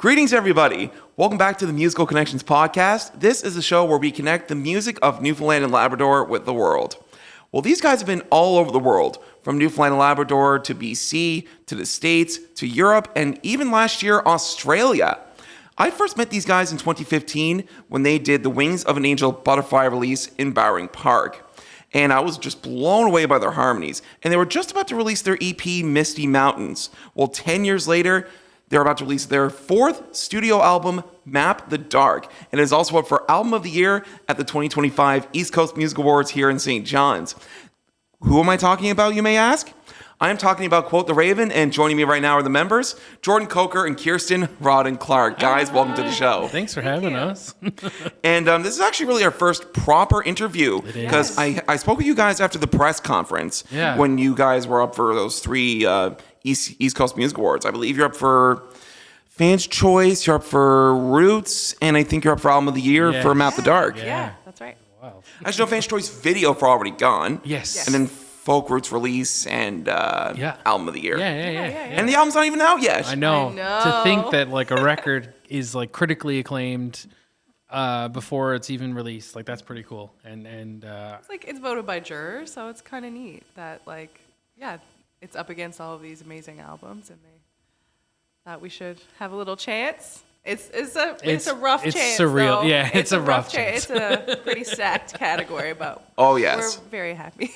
Greetings, everybody. Welcome back to the Musical Connections podcast. This is a show where we connect the music of Newfoundland and Labrador with the world. Well, these guys have been all over the world, from Newfoundland and Labrador to BC, to the States, to Europe, and even last year, Australia. I first met these guys in 2015 when they did the Wings of an Angel Butterfly release in Bowring Park. And I was just blown away by their harmonies. And they were just about to release their EP, Misty Mountains. Well, 10 years later, they're about to release their fourth studio album, Map the Dark. And it is also up for Album of the Year at the 2025 East Coast Music Awards here in St. John's. Who am I talking about, you may ask? I am talking about quotetheraven, and joining me right now are the members, Jordan, Coaker, and Kirsten, Rodden-Clarke. Guys, welcome to the show. Thanks for having us. And this is actually really our first proper interview, because I spoke with you guys after the press conference when you guys were up for those three East Coast Music Awards. I believe you're up for Fans' Choice, you're up for Roots, and I think you're up for Album of the Year for Map the Dark. Yeah, that's right. Wow. Actually, no, Fans' Choice video for Already Gone. Yes. And then Folk Roots release and Album of the Year. Yeah. And the album's not even out yet. I know. To think that like a record is like critically acclaimed before it's even released, like that's pretty cool. And it's like it's voted by jurors, so it's kind of neat that it's up against all of these amazing albums, and they thought we should have a little chance. It's a rough chance. It's surreal. Though. Yeah, it's a rough chance. It's a pretty stacked category, but we're very happy.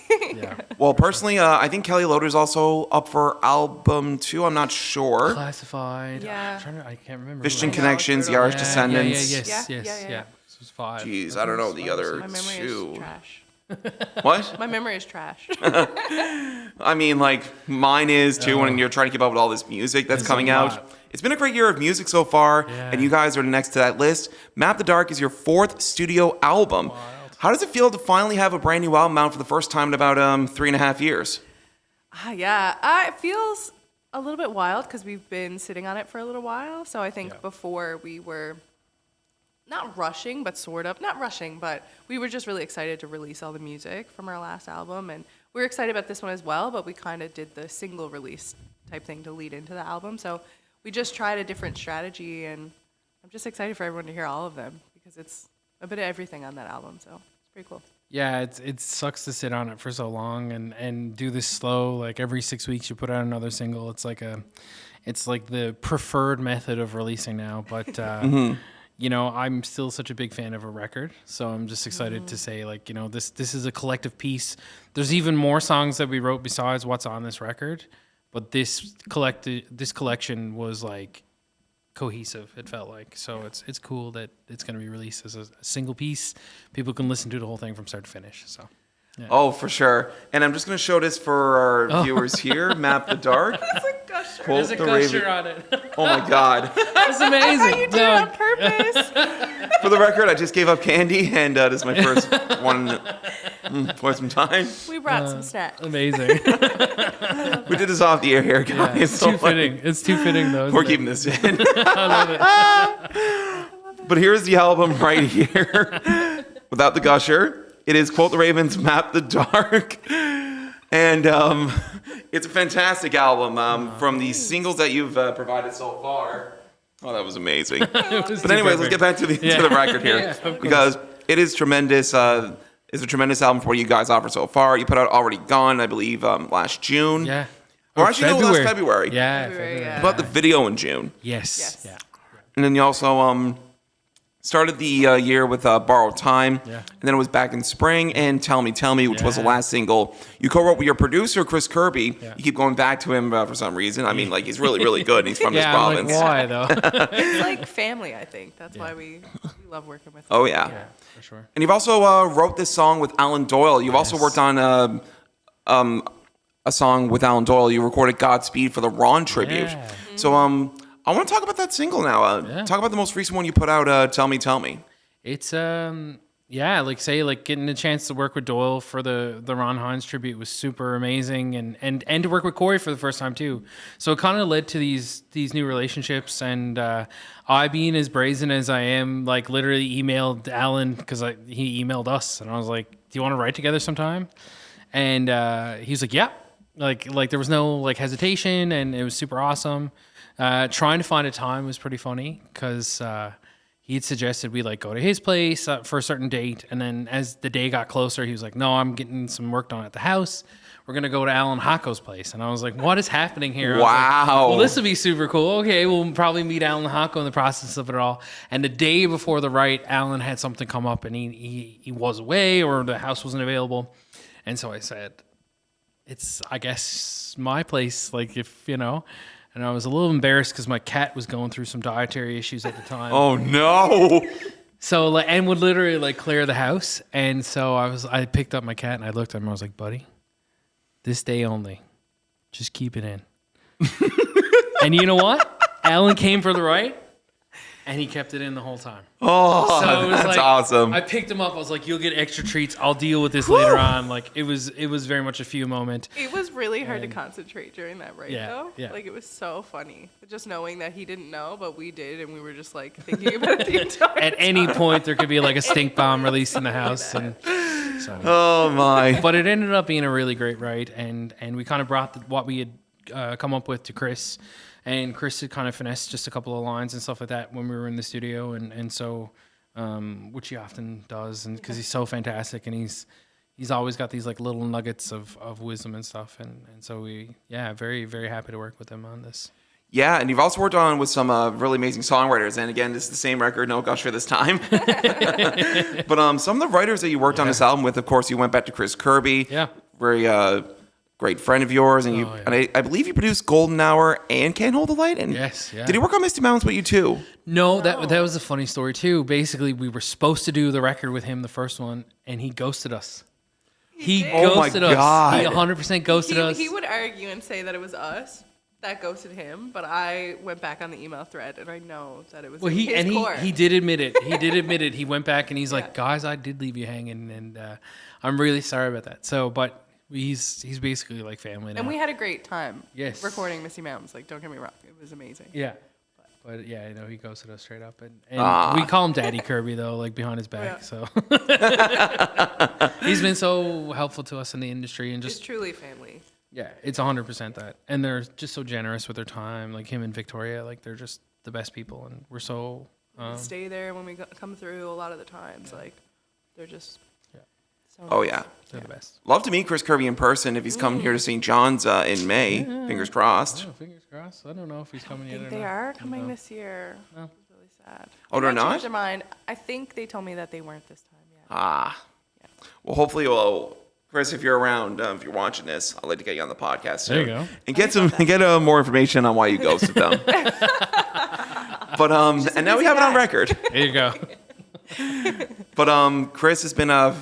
Well, personally, I think Kelly Loader's also up for album 2. I'm not sure. Classified. Yeah. I can't remember. Gushing Connections, The Irish Descendants. Yes. This was 5. Jeez, I don't know the other My memory 2. is trash. What? My memory is trash. I mean, like, mine is too, when you're trying to keep up with all this music that's coming out. It's been a great year of music so far, and you guys are next to that list. Map the Dark is your 4th studio album. Wild. How does it feel to finally have a brand new album out for the first time in about 3.5 years? It feels a little bit wild because we've been sitting on it for a little while. So I think before we were not rushing, but sort of. Not rushing, but we were just really excited to release all the music from our last album. And we were excited about this one as well, but we kind of did the single release type thing to lead into the album. So we just tried a different strategy, and I'm just excited for everyone to hear all of them because it's a bit of everything on that album. So it's pretty cool. Yeah, it sucks to sit on it for so long and do this slow. Like every 6 weeks you put out another single. It's like the preferred method of releasing now. But you know, I'm still such a big fan of a record, so I'm just excited to say, like, you know, this is a collective piece. There's even more songs that we wrote besides what's on this record, but this collection was like cohesive. It felt like, so it's cool that it's going to be released as a single piece. People can listen to the whole thing from start to finish. So. Yeah. Oh, for sure. And I'm just going to show this for our viewers here. Map the Dark. That's a gusher. There's a gusher on it. Oh, my God. That's amazing. How you did it on purpose. For the record, I just gave up candy, and this is my first one for some time. We brought some snacks. Amazing. We did this off the air here, guys. Yeah, it's too fitting. It's too fitting, though. We're keeping this in. I love it. But here's the album right here. Without the gusher. It is quotetheraven's Map the Dark. And it's a fantastic album from the singles that you've provided so far. Oh, that was amazing. But anyways, let's get back to the record here. Because it is tremendous. It's a tremendous album for what you guys offer so far. You put out Already Gone, I believe, last June. Yeah. Or actually, no, last February. Yeah, February. You put out the video in June. Yes. Yeah. And then you also started the year with Borrowed Time. Yeah. And then it was back in spring and Tell Me, which was the last single. You co-wrote with your producer, Chris Kirby. Yeah. You keep going back to him for some reason. I mean, like, he's really, really good, and he's from this province. Why, though? It's like family, I think. That's why we love working with him. Oh, yeah. Yeah, for sure. And you've also wrote this song with Alan Doyle. You've also worked on a song with Alan Doyle. You recorded Godspeed for the Ron tribute. Yeah. So I want to talk about that single now. Talk about the most recent one you put out, Tell Me. It's getting a chance to work with Doyle for the Ron Hines tribute was super amazing, and to work with Cory for the first time too. So it kind of led to these new relationships, and I, being as brazen as I am, like literally emailed Alan because he emailed us, and I was like, "Do you want to write together sometime?" And he was like, "Yeah." Like there was no like hesitation, and it was super awesome. Trying to find a time was pretty funny because he had suggested we like go to his place for a certain date, and then as the day got closer, he was like, "No, I'm getting some work done at the house. We're gonna go to Alan Hocko's place." And I was like, "What is happening here?" I was Wow. like, well, this would be super cool. Okay, we'll probably meet Alan Hocko in the process of it all. And the day before the write, Alan had something come up, and he was away or the house wasn't available, and so I said, "It's I guess my place." Like if And I was a little embarrassed because my cat was going through some dietary issues at the time. Oh no! So and would literally clear the house. And so I picked up my cat and I looked at him. I was like, "Buddy, this day only, just keep it in." And you know what? Alan came for the right, and he kept it in the whole time. Oh, So it was that's awesome. I picked him up. I was like, "You'll get extra treats. I'll deal with this later on." It was very much a few moment. It was really hard to concentrate during that right though. Yeah. It was so funny. Just knowing that he didn't know, but we did, and we were just thinking about it the entire At any point, there could be a stink bomb released in the house, and so. Oh my! But it ended up being a really great write, and we kind of brought what we had come up with to Chris, and Chris had kind of finessed just a couple of lines and stuff like that when we were in the studio, and so which he often does, and because he's so fantastic, and he's always got these little nuggets of wisdom and stuff, and so very very happy to work with him on this. Yeah, and you've also worked on with some really amazing songwriters. And again, this is the same record, no Gusher this time. But some of the writers that you worked on this album with, of course, you went back to Chris Kirby. Yeah. Very great friend of yours. And and I believe you produced Golden Hour and Can't Hold the Light. And Yes, yeah. Did he work on Misty Mountains with you too? No, that was a funny story too. Basically, we were supposed to do the record with him, the first one, and he ghosted us. He ghosted us. God. He 100% ghosted us. He would argue and say that it was us that ghosted him, but I went back on the email thread and I know that it was his core. He did admit it. He did admit it. He went back and he's like, "Guys, I did leave you hanging, and I'm really sorry about that." So, but he's basically like family now. And we had a great time. Yes. Recording Misty Mountains. Don't get me wrong, it was amazing. Yeah. But yeah, I know he ghosted us straight up, and we call him Daddy Kirby though, behind his back. So he's been so helpful to us in the industry, and just It's truly family. yeah, it's 100% that. And they're just so generous with their time, him and Victoria, they're just the best people, and we're so Stay there when we come through a lot of the times. They're just so nice. Oh, yeah. they're the best. Love to meet Chris Kirby in person if he's coming here to St. John's in May. Fingers crossed. Oh, fingers crossed. I don't know if he's coming I yet think or they not. are coming this year. No. It's really sad. Oh, they're They might not? change their mind. I think they told me that they weren't this time yet. Well, hopefully, Chris, if you're around, if you're watching this, I'd like to get you on the podcast soon. There you go. And get more information on why you ghosted them. But and now we have it on record. There you go. But Chris has been a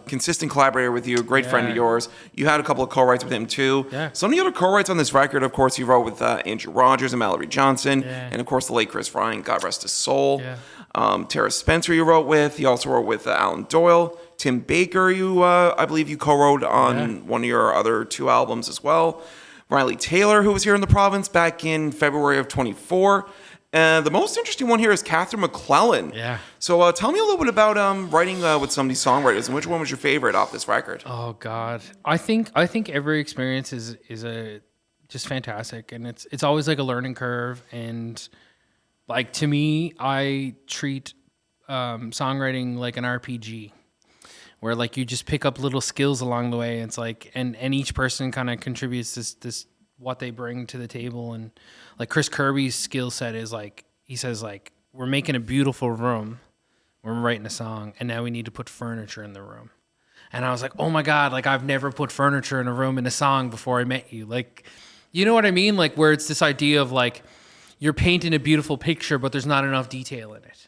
consistent collaborator with you, a great friend of yours. You had a couple of co-writes with him too. Yeah. Some of the other co-writes on this record, of course, you wrote with Andrew Rogers and Mallory Johnson, and of course the late Chris Ryan, God rest his soul. Yeah. Tara Spencer you wrote with. You also wrote with Alan Doyle. Tim Baker, I believe you co-wrote on one of your other two albums as well. Riley Taylor, who was here in the province back in February of 24. The most interesting one here is Catherine McClellan. Yeah. So tell me a little bit about writing with some of these songwriters, and which one was your favorite off this record? Oh God, I think every experience is just fantastic, and it's always a learning curve. And to me, I treat songwriting like an RPG, where you just pick up little skills along the way. It's and each person kind of contributes this what they bring to the table. And Chris Kirby's skill set is he says we're making a beautiful room, we're writing a song, and now we need to put furniture in the room. And I was like, oh my God, I've never put furniture in a room in a song before I met you. You know what I mean? Where it's this idea of you're painting a beautiful picture, but there's not enough detail in it.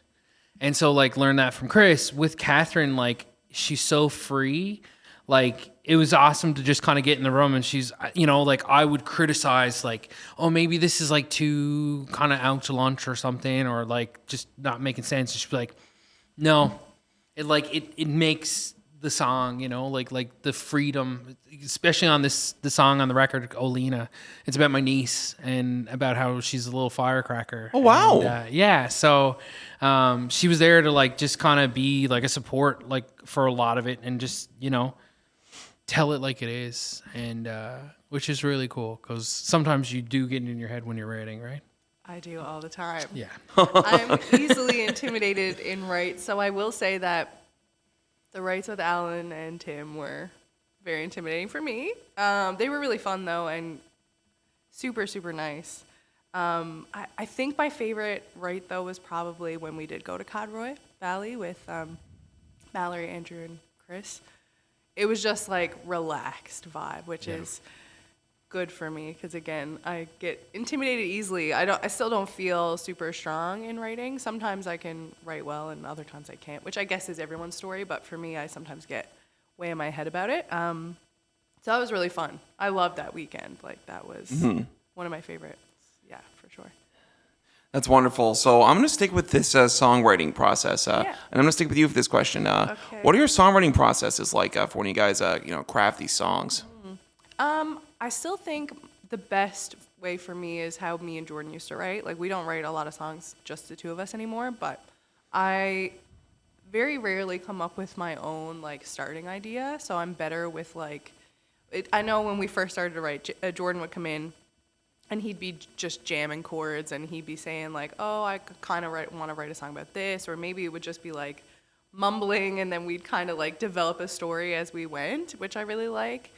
And so learn that from Chris. With Catherine, she's so free. It was awesome to just kind of get in the room, and she's, I would criticize, oh, maybe this is too kind of out to lunch or something, or just not making sense. And she'd be like, no, it makes the song, the freedom, especially on the song on the record, Olena. It's about my niece and about how she's a little firecracker. Oh, wow. And, yeah. So she was there to just kind of be a support for a lot of it, and just, tell it like it is. And which is really cool because sometimes you do get in your head when you're writing, right? I do all the time. Yeah. I'm easily intimidated in writes, so I will say that the writes with Alan and Tim were very intimidating for me. They were really fun though, and super, super nice. I think my favorite write though was probably when we did go to Codroy Valley with Mallory, Andrew, and Chris. It was just like relaxed vibe, which is good for me because again, I get intimidated easily. I still don't feel super strong in writing. Sometimes I can write well and other times I can't, which I guess is everyone's story, but for me I sometimes get way in my head about it. So that was really fun. I loved that weekend. Like that was one of my favorites. Yeah, for sure. That's wonderful. So I'm going to stick with this songwriting process, and I'm going to stick with you for this question. Okay. What are your songwriting processes like for when you guys craft these songs? I still think the best way for me is how me and Jordan used to write. Like, we don't write a lot of songs, just the two of us anymore, but I very rarely come up with my own, like, starting idea, so I'm better with, like, I know when we first started to write, Jordan would come in, and he'd be just jamming chords, and he'd be saying, like, oh, I kind of want to write a song about this, or maybe it would just be, like, mumbling, and then we'd kind of, like, develop a story as we went, which I really like.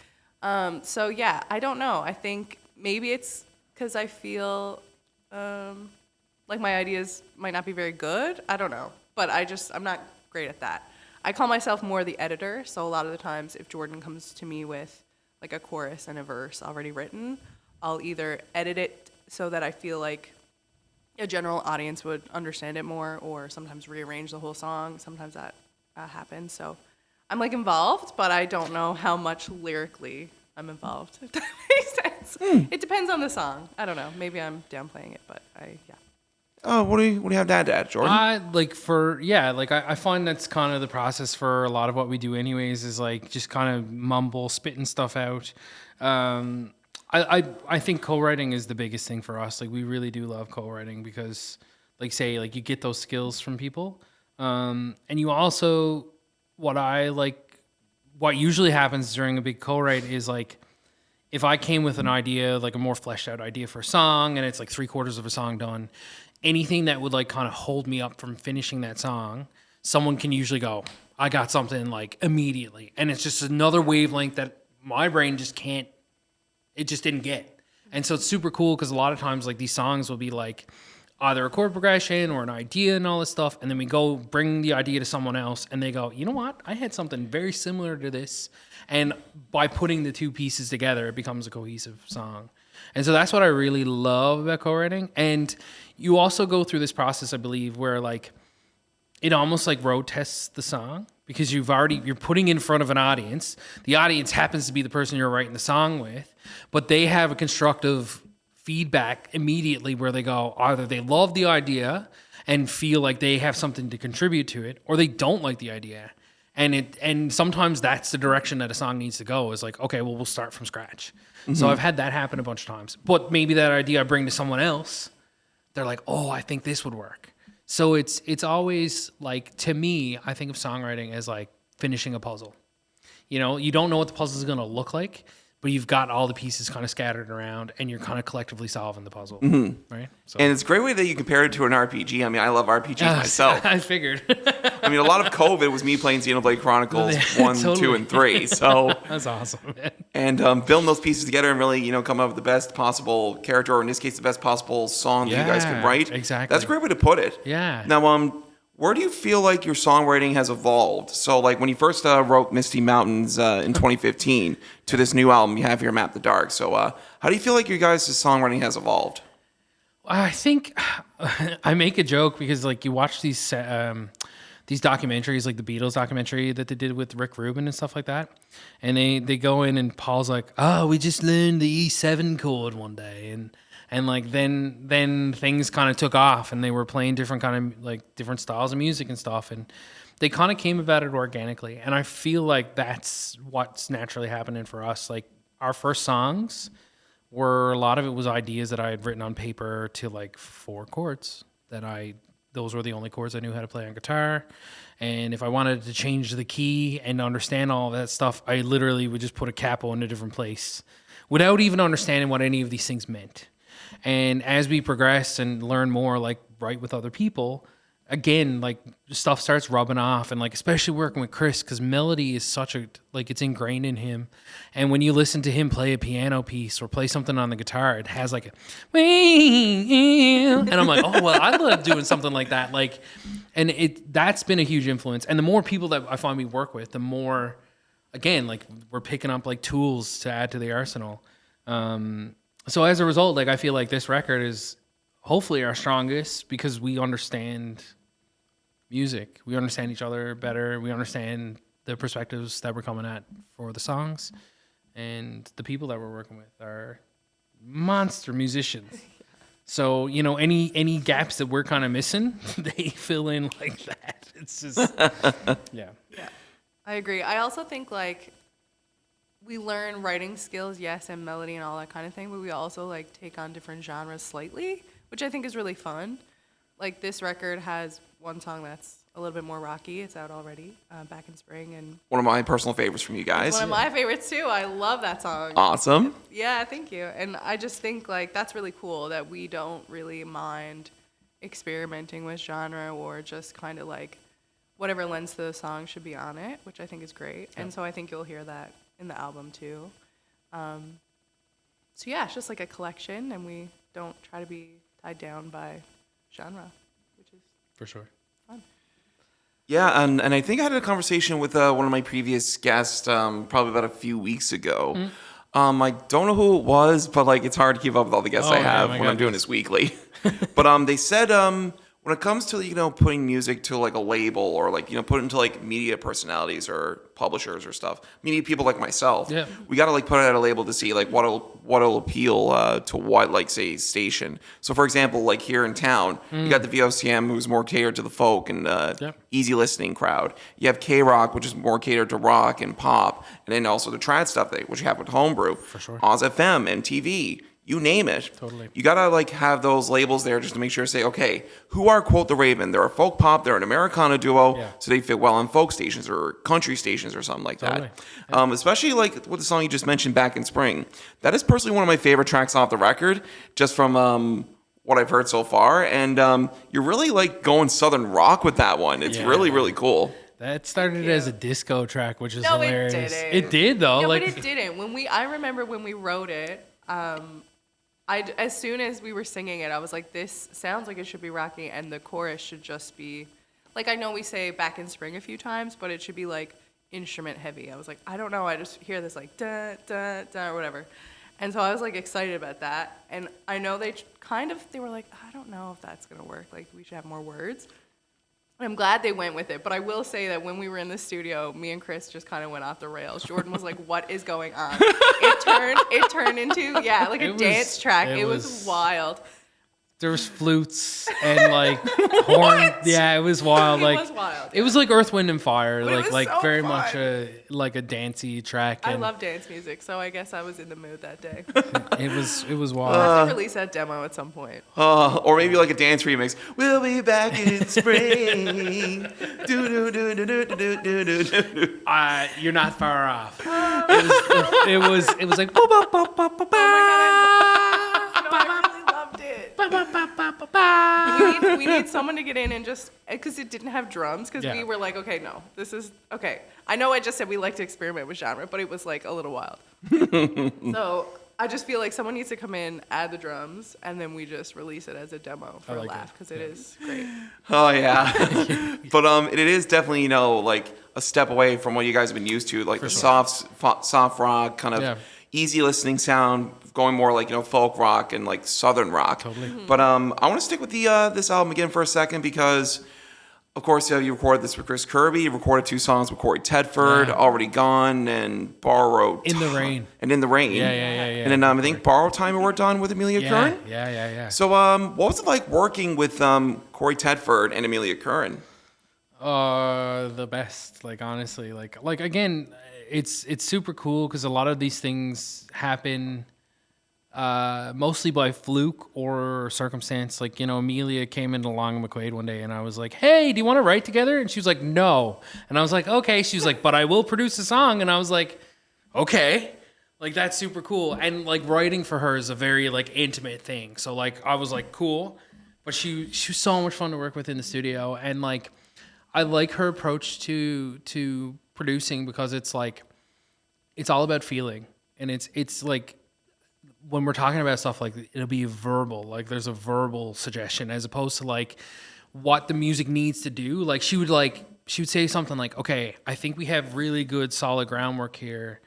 So yeah, I don't know. I think maybe it's because I feel like my ideas might not be very good. I don't know, but I'm not great at that. I call myself more the editor. So a lot of the times, if Jordan comes to me with like a chorus and a verse already written, I'll either edit it so that I feel like a general audience would understand it more, or sometimes rearrange the whole song. Sometimes that happens. So I'm like involved, but I don't know how much lyrically I'm involved, if that makes sense. It depends on the song. I don't know. Maybe I'm downplaying it, but yeah. Oh, what do you have to add to that, Jordan? I find that's kind of the process for a lot of what we do anyways, is like just kind of mumble, spitting stuff out. I think co-writing is the biggest thing for us. Like, we really do love co-writing because, like, say, like, you get those skills from people. And you also, what usually happens during a big co-write is, like, if I came with an idea, like a more fleshed out idea for a song, and it's like 3/4 of a song done, anything that would like kind of hold me up from finishing that song, someone can usually go, I got something like immediately. And it's just another wavelength that my brain just didn't get. And so it's super cool because a lot of times like these songs will be like either a chord progression or an idea and all this stuff. And then we go bring the idea to someone else and they go, you know what? I had something very similar to this. And by putting the two pieces together, it becomes a cohesive song. And so that's what I really love about co-writing. And you also go through this process, I believe, where like it almost like road tests the song because you're putting in front of an audience. The audience happens to be the person you're writing the song with, but they have a constructive feedback immediately where they go, either they love the idea and feel like they have something to contribute to it, or they don't like the idea. And sometimes that's the direction that a song needs to go, is like, okay, well, we'll start from scratch. Mm-hmm. So I've had that happen a bunch of times. But maybe that idea I bring to someone else, they're like, oh, I think this would work. So it's always like, to me, I think of songwriting as like finishing a puzzle. You know, you don't know what the puzzle is going to look like, but you've got all the pieces kind of scattered around and you're kind of collectively solving the puzzle, right? So. And it's a great way that you compare it to an RPG. I mean, I love RPGs myself. I figured. I mean, a lot of COVID was me playing Xenoblade Chronicles 1, totally. 2, and 3. So that's awesome, man. And building those pieces together and really, come up with the best possible character, or in this case, the best possible song that you guys can write. Exactly. That's a great way to put it. Yeah. Now, where do you feel like your songwriting has evolved? So, like, when you first wrote Misty Mountains in 2015 to this new album you have here, Map the Dark. So, how do you feel like your guys' songwriting has evolved? I think I make a joke because, like, you watch these documentaries, like the Beatles documentary that they did with Rick Rubin and stuff like that, and they go in and Paul's like, oh, we just learned the E7 chord one day, and like then things kind of took off and they were playing different kind of like different styles of music and stuff, and they kind of came about it organically. And I feel like that's what's naturally happening for us. Like, our first songs were, a lot of it was ideas that I had written on paper to like 4 chords those were the only chords I knew how to play on guitar. And if I wanted to change the key and understand all of that stuff, I literally would just put a capo in a different place without even understanding what any of these things meant. And as we progress and learn more, like write with other people, again, like stuff starts rubbing off, and like especially working with Chris, because melody is such a, like, it's ingrained in him. And when you listen to him play a piano piece or play something on the guitar, it has like a, and I'm like, oh well, I love doing something like that. Like, and that's been a huge influence. And the more people that I find we work with, the more, again, like we're picking up like tools to add to the arsenal. So as a result, like I feel like this record is hopefully our strongest because we understand music. We understand each other better. We understand the perspectives that we're coming at for the songs. And the people that we're working with are monster musicians. So, you know, any gaps that we're kind of missing, they fill in like that. It's just, yeah. I agree. I also think, like, we learn writing skills, yes, and melody and all that kind of thing, but we also, like, take on different genres slightly, which I think is really fun. Like, this record has one song that's a little bit more rocky. It's out already, Back in Spring. And one of my personal favorites from you guys. one of my favorites, too. I love that song. Awesome. Yeah, thank you. And I just think, like, that's really cool that we don't really mind experimenting with genre or just kind of, like, whatever lends to the song should be on it, which I think is great. Yeah. And so I think you'll hear that in the album too. So yeah, it's just like a collection, and we don't try to be tied down by genre, which is for sure fun. Yeah, and I think I had a conversation with one of my previous guests probably about a few weeks ago. Mm-hmm. I don't know who it was, but like it's hard to keep up with all the guests I have when I'm doing this weekly. But they said when it comes to, you know, putting music to like a label or like, you know, put it into like media personalities or publishers or stuff, media people like myself, we got to like put it at a label to see like what'll appeal to what, like, say, station. So for example, like here in town, you got the VOCM, who's more catered to the folk and easy listening crowd. You have K-Rock, which is more catered to rock and pop, and then also the trad stuff, which you have with Homebrew, for sure. Oz FM, MTV. You name it. Totally. You gotta like have those labels there just to make sure to say, okay, who are quotetheraven? They're a folk pop, they're an Americana duo, so they fit well on folk stations or country stations or something like that. Yeah. Especially like with the song you just mentioned, Back in Spring. That is personally one of my favorite tracks off the record, just from what I've heard so far. And you're really like going Southern rock with that one. It's really, really cool. That started as a disco track, which is no, hilarious. It didn't. It did though. No, like, but it didn't. I remember when we wrote it, as soon as we were singing it, I was like, this sounds like it should be rocky, and the chorus should just be, like, I know we say Back in Spring a few times, but it should be, like, instrument heavy. I was like, I don't know, I just hear this, like, da, da, da, or whatever. And so I was, like, excited about that. And I know they were like, I don't know if that's going to work. Like, we should have more words. I'm glad they went with it, but I will say that when we were in the studio, me and Chris just kind of went off the rails. Jordan was like, "What is going on?" It turned into like a dance track. It was wild. There was flutes and like horn. Yeah, it was wild. It was wild. It was like Earth, Wind, and Fire. But it was so very fun. much a dancey track. I love dance music, so I guess I was in the mood that day. It was wild. We'll have to release that demo at some point. Or maybe like a dance remix. We'll be back in spring. Do do do do do do do do do. You're not far off. It was like. Oh my God, we need someone to get in and just, because it didn't have drums, because we were like, okay, no, this is, okay. I know I just said we like to experiment with genre, but it was like a little wild. So I just feel like someone needs to come in, add the drums, and then we just release it as a demo for a laugh, because it is great. Oh, yeah. But it is definitely, you know, like a step away from what you guys have been used to, like soft rock, kind of easy listening sound, going more like, you know, folk rock and like Southern rock. Totally. Mm-hmm. But I want to stick with this album again for a second because, of course, you recorded this with Chris Kirby. You recorded 2 songs with Cory Tetford, Already Gone, and Borrowed In the Rain. And In the Rain. Yeah. And then I think Borrowed Time we worked on with Amelia Curran. Yeah. So what was it like working with Cory Tetford and Amelia Curran? The best. Like honestly, like again, it's super cool because a lot of these things happen mostly by fluke or circumstance. Like, you know, Amelia came into Long McQuaid one day and I was like, hey, do you want to write together? And she was like, no. And I was like, okay. She was like, but I will produce a song. And I was like, okay. Like, that's super cool. And, like, writing for her is a very, like, intimate thing. So, like, I was like, cool. But she was so much fun to work with in the studio. And, like, I like her approach to producing because it's, like, it's all about feeling. And it's like, when we're talking about stuff, like, it'll be verbal. Like, there's a verbal suggestion as opposed to, like, what the music needs to do. Like, she would say something like, okay, I think we have really good solid groundwork here,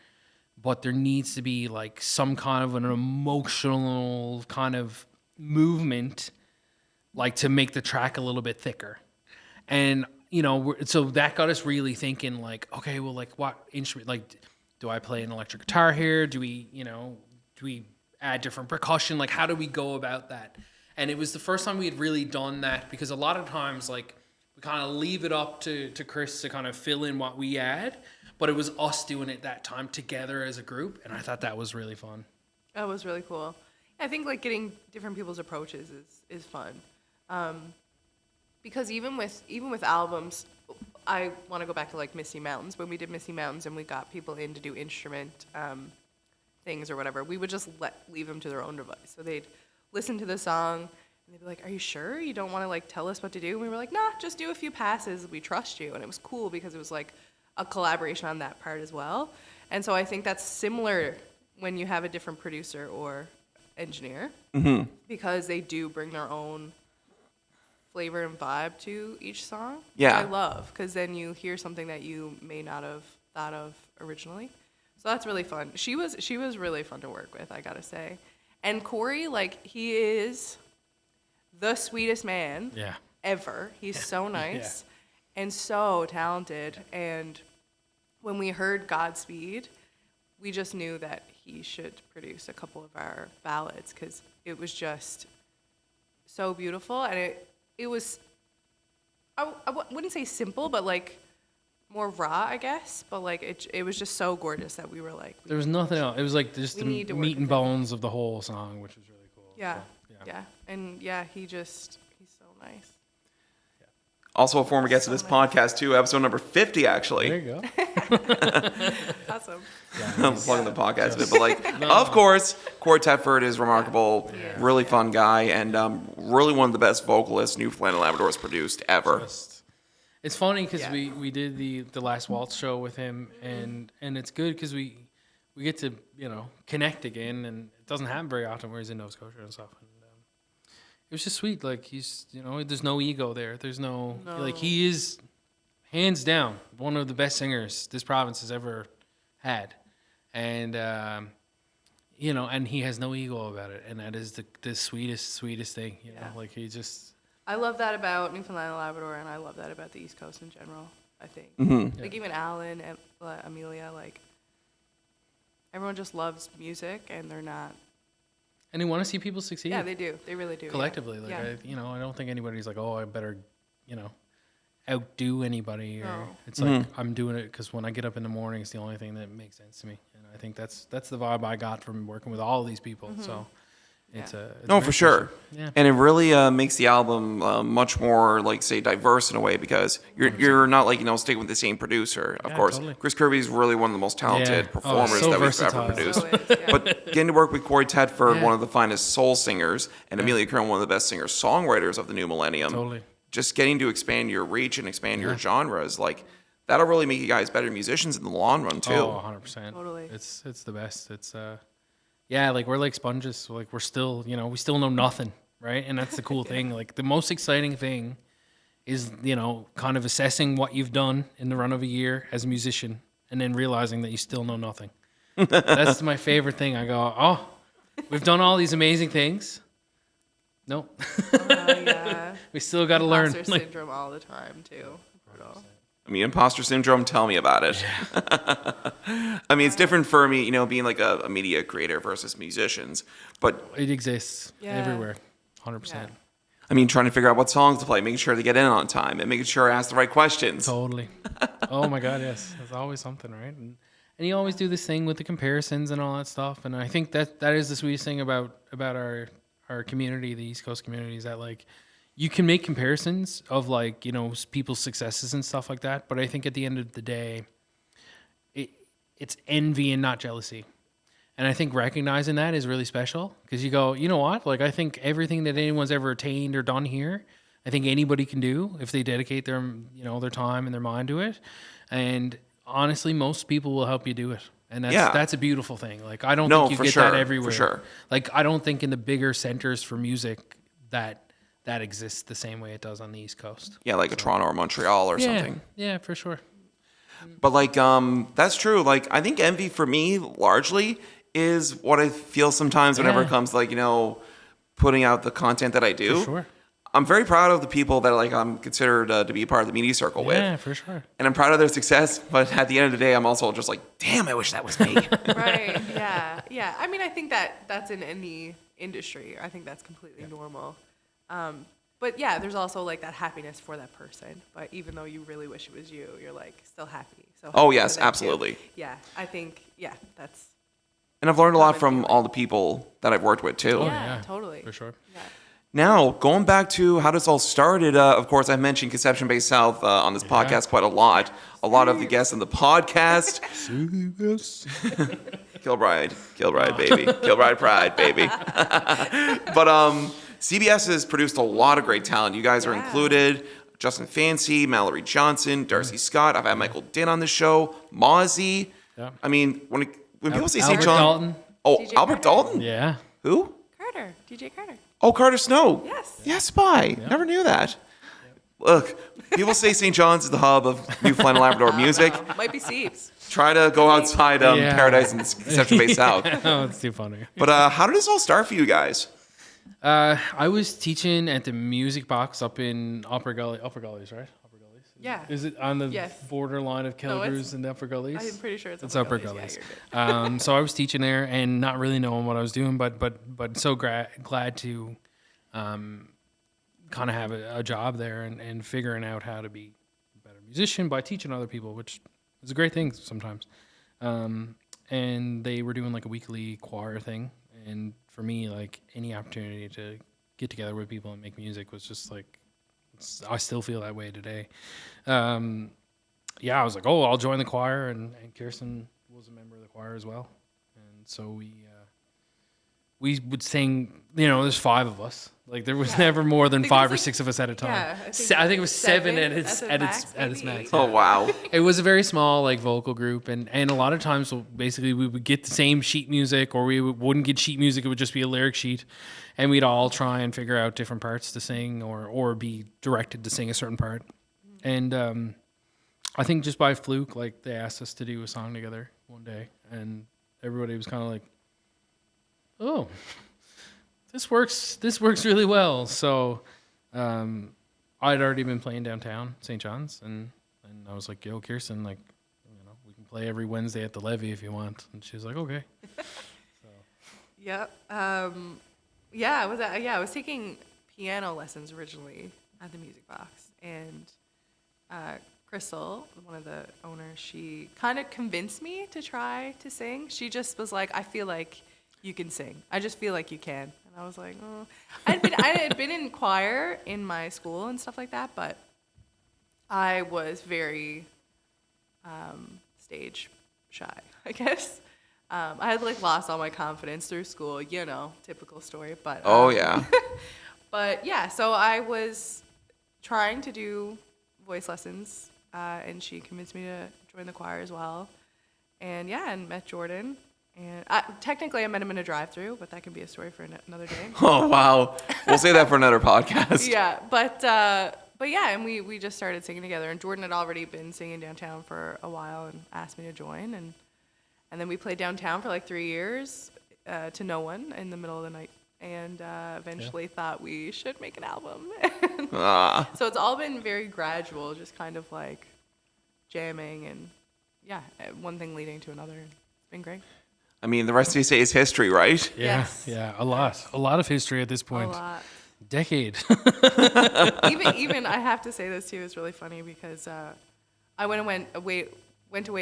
but there needs to be like some kind of an emotional kind of movement, like to make the track a little bit thicker. And, you know, so that got us really thinking like, okay, well, like what instrument, like, do I play an electric guitar here? Do we add different percussion? Like, how do we go about that? And it was the first time we had really done that, because a lot of times, like, we kind of leave it up to Chris to kind of fill in what we add. But it was us doing it that time together as a group, and I thought that was really fun. That was really cool. I think like getting different people's approaches is fun, because even with albums, I want to go back to like Misty Mountains. When we did Misty Mountains and we got people in to do instrument things or whatever, we would just leave them to their own device. So they'd listen to the song and they'd be like, "Are you sure you don't want to like tell us what to do?" And we were like, "Nah, just do a few passes. We trust you." And it was cool because it was like a collaboration on that part as well. And so I think that's similar when you have a different producer or engineer, because they do bring their own flavor and vibe to each song. Yeah. I love, because then you hear something that you may not have thought of originally. So that's really fun. She was really fun to work with, I gotta say. And Cory, like, he is the sweetest man ever. He's so nice. And so talented. And when we heard Godspeed, we just knew that he should produce a couple of our ballads, because it was just so beautiful. And it was, I wouldn't say simple, but like more raw, I guess. But like it was just so gorgeous that we were like, there was nothing else. It was like just the meat and bones of the whole song, which was really cool. Yeah. So, yeah. And yeah, he's so nice. Also a former guest of this podcast too, episode number 50 actually. There you go. Awesome. I'm plugging the podcast a bit, but like, of course, Cory Tetford is remarkable, really fun guy, and really one of the best vocalists Newfoundland and Labrador has produced ever. It's funny because we did the Last Waltz show with him, and it's good because we get to, you know, connect again, and it doesn't happen very often where he's in Nova Scotia and stuff. And it was just sweet. Like, he's, you know, there's no ego there. There's no. Like, he is hands down one of the best singers this province has ever had, and you know, and he has no ego about it, and that is the sweetest thing. You know, like, he just. I love that about Newfoundland and Labrador, and I love that about the East Coast in general, I think. Like, even Alan and Amelia, like, everyone just loves music, and they're not. And they want to see people succeed. Yeah, they do. They really do. Collectively. Like, I don't think anybody's like, oh, I better, you know, outdo anybody. Or it's like, I'm doing it because when I get up in the morning, it's the only thing that makes sense to me. And I think that's the vibe I got from working with all of these people. So. It's for sure. Yeah. And it really makes the album much more, like, say, diverse in a way, because you're not, like, you know, sticking with the same producer. Of course, totally. Chris Kirby is really one of the most talented performers that we've ever produced. So is, But getting to work with Cory Tetford, one of the finest soul singers, and Amelia Curran, one of the best singer-songwriters of the new millennium, just getting to expand your reach and expand your genres, like, that'll really make you guys better musicians in the long run, too. Oh, 100%. Totally. It's the best. It's yeah, like, we're like sponges. So, like, we're still, you know, we still know nothing, right? And that's the cool thing. Like, the most exciting thing is, you know, kind of assessing what you've done in the run of a year as a musician, and then realizing that you still know nothing. That's my favorite thing. I go, oh, we've done all these amazing things. Nope. Yeah. We still got to learn. Imposter syndrome all the time, too. Brutal. I mean, imposter syndrome, tell me about it. I mean, it's different for me, you know, being like a media creator versus musicians, but it exists everywhere, 100%. Yeah. I mean, trying to figure out what songs to play, making sure to get in on time, and making sure I ask the right questions. Totally. Oh my God, yes. There's always something, right? And you always do this thing with the comparisons and all that stuff, and I think that is the sweetest thing about our community, the East Coast community, is that, like, you can make comparisons of, like, you know, people's successes and stuff like that, but I think at the end of the day, it's envy and not jealousy. And I think recognizing that is really special because you go, you know what? Like, I think everything that anyone's ever attained or done here, I think anybody can do if they dedicate their, their time and their mind to it. And honestly, most people will help you do it. And that's a beautiful thing. Like, I don't think you get that everywhere. For sure. Like, I don't think in the bigger centers for music that exists the same way it does on the East Coast. Yeah, like a Toronto or Montreal or something. Yeah, for sure. But like, that's true. Like, I think envy for me largely is what I feel sometimes whenever it comes to, like, putting out the content that I do. For sure. I'm very proud of the people that like I'm considered to be a part of the media circle with. Yeah, for sure. And I'm proud of their success, but at the end of the day, I'm also just like, damn, I wish that was me. Right. Yeah. Yeah. I mean, I think that's in any industry. I think that's completely normal. But yeah, there's also like that happiness for that person. But even though you really wish it was you, you're like still happy. So Oh yes, absolutely. Yeah. I think that's. And I've learned a lot from all the people that I've worked with too. Oh, Yeah, yeah, totally. For sure. Yeah. Now, going back to how this all started, of course, I mentioned Conception Bay South on this podcast quite a lot. A lot of the guests on the podcast. Kilbride, baby. Kilbride pride, baby. But CBS has produced a lot of great talent. You guys are included. Justin Fancy, Mallory Johnson, Darcy Scott. I've had Michael Din on the show. Mozzie. Yeah. I mean, when people say St. Albert John... Dalton. Oh, DJ Albert Carter. Dalton? Yeah. Who? Carter. DJ Carter. Oh, Carter Snow. Yes. Yes, Spy. Never knew that. Look, people say St. John's is the hub of Newfoundland and Labrador music. Might be Seeps. Try to go outside Paradise and Conception Bay South. Oh, it's too funny. But how did this all start for you guys? I was teaching at the Musicbox up in Upper Gullies, right? Upper Gullies. Yeah. Is it on the Yes. borderline of No, Kilgrews and the Upper Gullies? I'm pretty sure it's Upper Gullies. Gullies. Yeah, you're good. So I was teaching there and not really knowing what I was doing, but so glad to kind of have a job there and figuring out how to be a better musician by teaching other people, which is a great thing sometimes. And they were doing like a weekly choir thing. And for me, like any opportunity to get together with people and make music was just like, I still feel that way today. I was like, oh, I'll join the choir. And Kirsten was a member of the choir as well. And so we would sing, there's 5 of us. Like there was never more than 5 or 6 of us at a time. Yeah, I think it was 7 at its max. Oh, wow. It was a very small like vocal group, and a lot of times, basically, we would get the same sheet music, or we wouldn't get sheet music. It would just be a lyric sheet, and we'd all try and figure out different parts to sing, or be directed to sing a certain part. And I think just by fluke, like they asked us to do a song together one day, and everybody was kind of like, "Oh, this works really well." So I'd already been playing downtown St. John's, and I was like, "Yo, Kirsten, like, we can play every Wednesday at the Levee if you want." And she was like, "Okay." Yep. I was taking piano lessons originally at the Musicbox, and Crystal, one of the owners, she kind of convinced me to try to sing. She just was like, "I feel like you can sing. I just feel like you can." And I was like, "Oh." I had been in choir in my school and stuff like that, but I was very stage shy, I guess. I had like lost all my confidence through school, typical story. But Oh, yeah. but yeah, so I was trying to do voice lessons, and she convinced me to join the choir as well. And and met Jordan. And technically I met him in a drive-thru, but that can be a story for another day. Oh, wow. We'll say that for another podcast. Yeah, but yeah, and we just started singing together. And Jordan had already been singing downtown for a while and asked me to join. And then we played downtown for like 3 years to no one in the middle of the night. And eventually thought we should make an album. So it's all been very gradual, just kind of like jamming and one thing leading to another. It's been great. I mean, the rest, you say, is history, right? Yeah, Yes. yeah, a lot of history at this point. A lot. Decade. even I have to say this too, it's really funny because I went away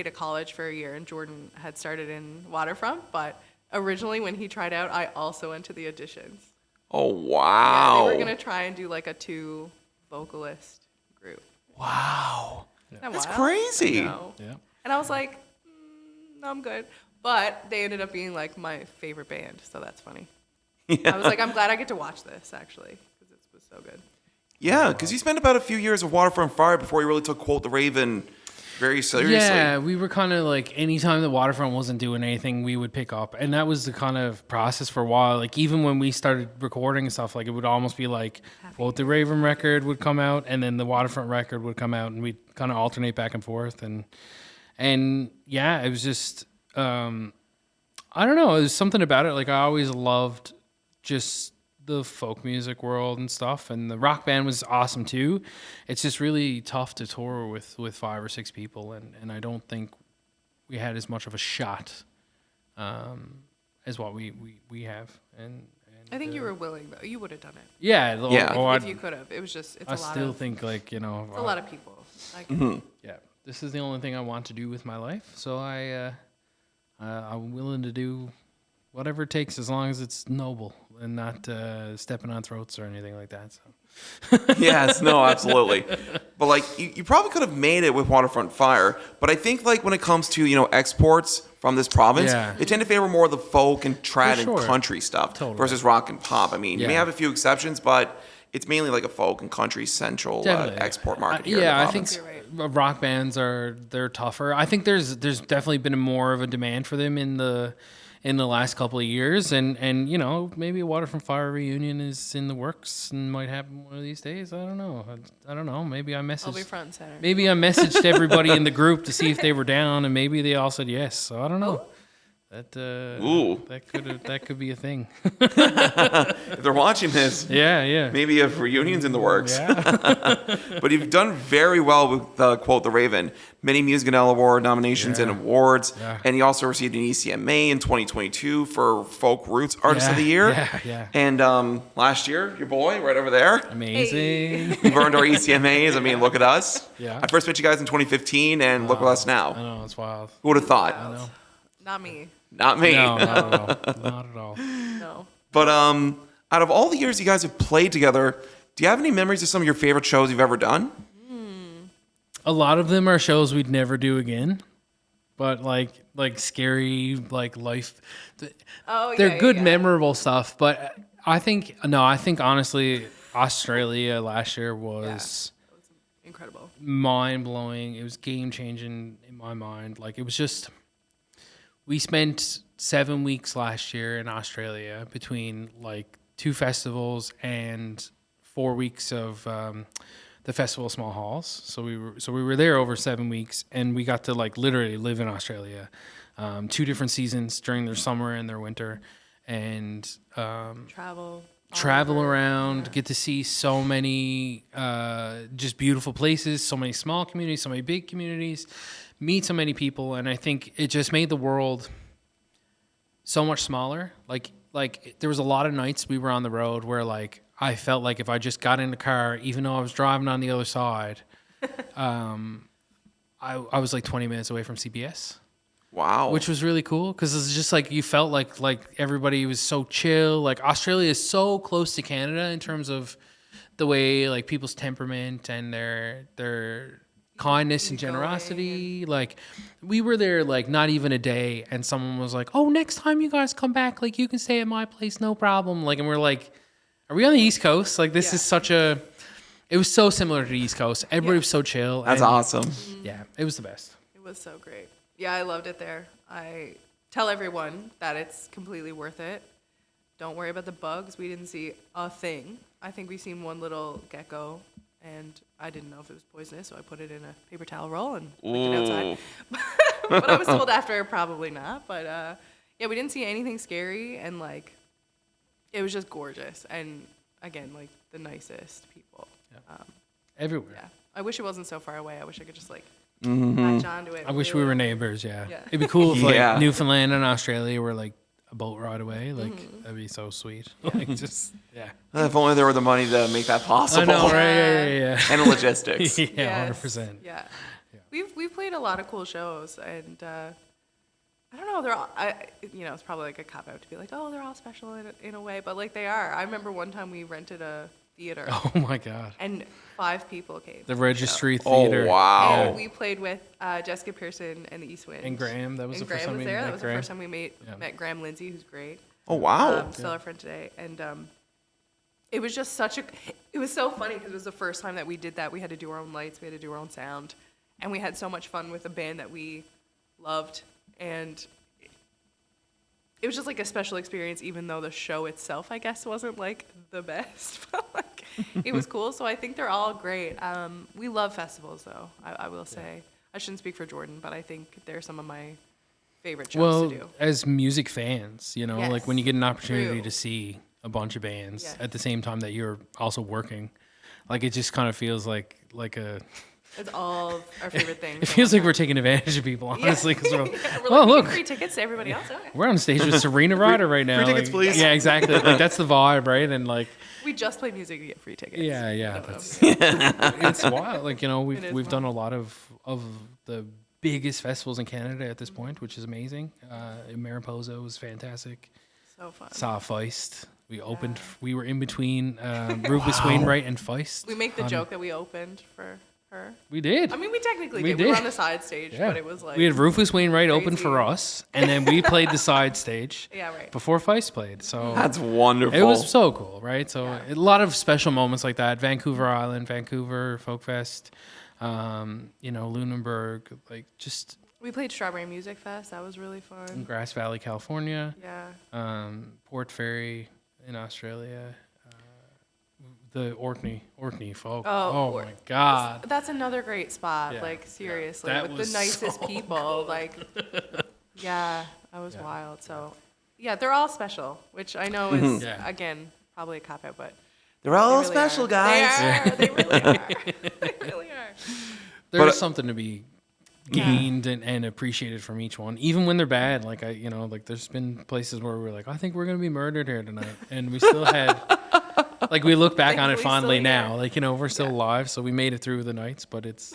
to college for a year, and Jordan had started in Waterfront, but originally when he tried out, I also went to the auditions. Oh, wow. Yeah, they were gonna try and do like a 2 vocalist group. Wow. Isn't that That's wild? crazy. I know. Yeah. And I was like, no, I'm good. But they ended up being like my favorite band, so that's funny. I was like, I'm glad I get to watch this actually, because it was so good. Yeah, because you spent about a few years of Waterfront Fire before you really took Quote the Raven very seriously. Yeah, we were kind of like, anytime the Waterfront wasn't doing anything, we would pick up. And that was the kind of process for a while. Like, even when we started recording and stuff, like, it would almost be like, Quote the Raven record would come out, and then the Waterfront record would come out, and we'd kind of alternate back and forth. And yeah, it was just, I don't know, there's something about it. Like, I always loved just the folk music world and stuff, and the rock band was awesome too. It's just really tough to tour with 5 or 6 people, and I don't think we had as much of a shot as what we have. And I think you were willing though. You would have done it. Yeah, If you could have. It was just. It's a lot. I still think, like, It's a lot of people. Like, yeah, this is the only thing I want to do with my life, so I'm willing to do whatever it takes, as long as it's noble and not stepping on throats or anything like that. So. Yes, no, absolutely. But like, you probably could have made it with Waterfront Fire. But I think like when it comes to exports from this province, they tend to favor more of the folk and trad and country stuff versus rock and pop. I mean, you may have a few exceptions, but it's mainly like a folk and country central export market here. Yeah, I think rock bands they're tougher. I think there's definitely been more of a demand for them in the last couple of years, and maybe a Waterfront Fire reunion is in the works and might happen one of these days. I don't know. Maybe I messaged. I'll be front and center. Maybe I messaged everybody in the group to see if they were down, and maybe they all said yes. So I don't know. That could be a thing. If they're watching this, maybe a reunion's in the works. Yeah. But you've done very well with Quote the Raven. Many Music and Award nominations and awards, and you also received an ECMA in 2022 for Folk Roots Artist of the Year. Yeah. And last year, your boy right over there. Amazing. We've earned our ECMAs. I mean, look at us. Yeah. I first met you guys in 2015, and look at us now. I know, it's wild. Who would have thought? I know. Not me. Not me. No, not at all. No. But out of all the years you guys have played together, do you have any memories of some of your favorite shows you've ever done? A lot of them are shows we'd never do again, but like scary, like life. They're good, memorable stuff. But I think honestly, Australia last year was incredible, mind blowing. It was game changing in my mind. Like, it was just. We spent 7 weeks last year in Australia between like 2 festivals and 4 weeks of the Festival of Small Halls. So we were there over 7 weeks, and we got to like literally live in Australia, 2 different seasons during their summer and their winter, and travel around, get to see so many just beautiful places, so many small communities, so many big communities. Meet so many people, and I think it just made the world so much smaller. Like there was a lot of nights we were on the road where like I felt like if I just got in the car, even though I was driving on the other side, I was like 20 minutes away from CBS. Wow. Which was really cool, because it's just like you felt like everybody was so chill. Like, Australia is so close to Canada in terms of the way like people's temperament and their kindness and generosity. Like, we were there like not even a day, and someone was like, "Oh, next time you guys come back, like you can stay at my place, no problem." Like, and we're like, "Are we on the East Coast? Like, this is such a." It was so similar to the East Coast. Everybody was so chill. That's awesome. Yeah, it was the best. It was so great. Yeah, I loved it there. I tell everyone that it's completely worth it. Don't worry about the bugs. We didn't see a thing. I think we seen one little gecko, and I didn't know if it was poisonous, so I put it in a paper towel roll and licked it outside. But I was told after, probably not. But yeah, we didn't see anything scary, and like, it was just gorgeous. And again, like, the nicest people. Everywhere. Yeah, I wish it wasn't so far away. I wish I could just like latch onto it. I wish we were neighbors. Yeah. It'd be cool if like Newfoundland and Australia were like a boat ride away. Like, that'd be so sweet. Like, just If only there were the money to make that possible. I know, right? Yeah. And the logistics. Yeah, 100%. Yeah. We've played a lot of cool shows, and I don't know. They're all, it's probably like a cop out to be like, oh, they're all special in a way, but like they are. I remember one time we rented a theater. Oh my God. And 5 people came. The Registry Oh, Theater. wow. And we played with Jessica Pearson and the East Wind. And Graham. That was the first Graham time was we there. met That was Graham. the first time we met Graham Lindsay, who's great. Oh, wow. Still our friend today. And it was just it was so funny because it was the first time that we did that. We had to do our own lights. We had to do our own sound. And we had so much fun with a band that we loved. And it was just like a special experience, even though the show itself, I guess, wasn't like the best. But like, it was cool. So I think they're all great. We love festivals, though, I will say. I shouldn't speak for Jordan, but I think they're some of my favorite shows to do. As music fans, you know, Yes. like when you get an opportunity True. to see a bunch of bands Yes. at the same time that you're also working, like it just kind of feels like a. It's all our favorite things. It feels like we're taking advantage of people, honestly. Because We're oh, like, look, free tickets to everybody else. Okay. we're on stage with Serena Ryder right now. free tickets, like, please. Yeah, exactly. Like that's the vibe, right? And like, We just play music to get free tickets. yeah, No, that's, no. it's wild. Like, you know, It is we've done wild. a lot of the biggest festivals in Canada at this point, which is amazing. Mariposa was fantastic. So fun. Saw Feist. We opened. We were in between Rufus Wainwright and Feist. We make the joke that we opened for her. We did. I mean, we technically We did. We were did. on the side stage, Yeah. but it was like we had Rufus Wainwright open for crazy. us, and then we played the side stage. Yeah, right. Before Feist played. So That's wonderful. it was so cool, right? So Yeah. a lot of special moments like that. Vancouver Island, Vancouver Folk Fest, you know, Lunenburg, like just We played Strawberry Music Fest. That was really fun. Grass Valley, California, Yeah. Port Fairy in Australia, the Orkney folk. Oh my God. That's another great spot. Yeah. Like seriously, That with the was nicest so people. Like, yeah, that was wild. So, yeah, they're all special, which I know is Yeah. again probably a cop out, but They're all they really special, are. guys. They are. They really are. They really are. There's But- something to be gained and appreciated from each one, even when they're bad. Like like there's been places where we're like, I think we're gonna be murdered here tonight, and we still had. Like we look back on it Thankfully fondly still now. here. Like we're still alive, so we made it through the nights. But it's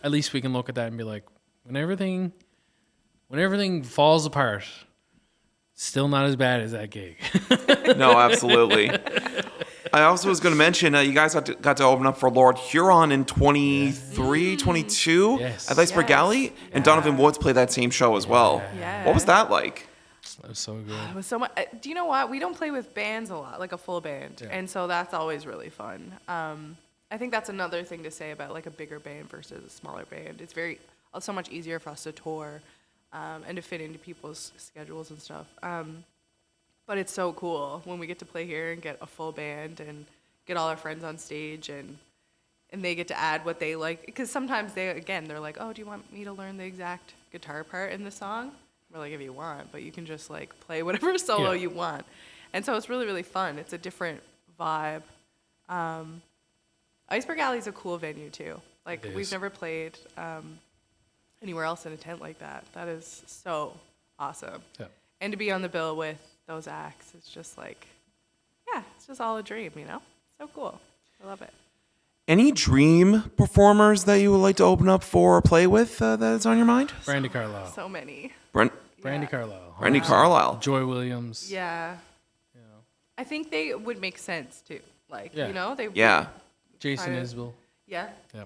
at least we can look at that and be like, when everything falls apart, still not as bad as that gig. No, absolutely. I also was going to mention you guys got to open up for Lord Huron in 23, 22 Yes. at Iceberg Yes. Galley, and Donovan Woods played that same show as well. Yeah. What was that like? That was so good. It was so much. Do you know what? We don't play with bands a lot, like a full band, and so that's always really fun. I think that's another thing to say about like a bigger band versus a smaller band. It's so much easier for us to tour and to fit into people's schedules and stuff. But it's so cool when we get to play here and get a full band and get all our friends on stage and they get to add what they like. Because sometimes they're like, oh, do you want me to learn the exact guitar part in the song? We're like, if you want, but you can just like play whatever solo you want. And so it's really, really fun. It's a different vibe. Iceberg Alley is a cool venue too. Like It we've is. never played anywhere else in a tent like that. That is so awesome. Yeah. And to be on the bill with those acts, it's just like, yeah, it's just all a dream, you know? So cool. I love it. Any dream performers that you would like to open up for or play with that's on your mind? Brandy Carlisle. So many. Brandy Brandy Yeah. Carlisle. Carlisle. Joy Williams. Yeah. You know, I think they would make sense too. Like, Yeah. you know, they Yeah. Jason Kind of. Isbell. Yeah. Yeah.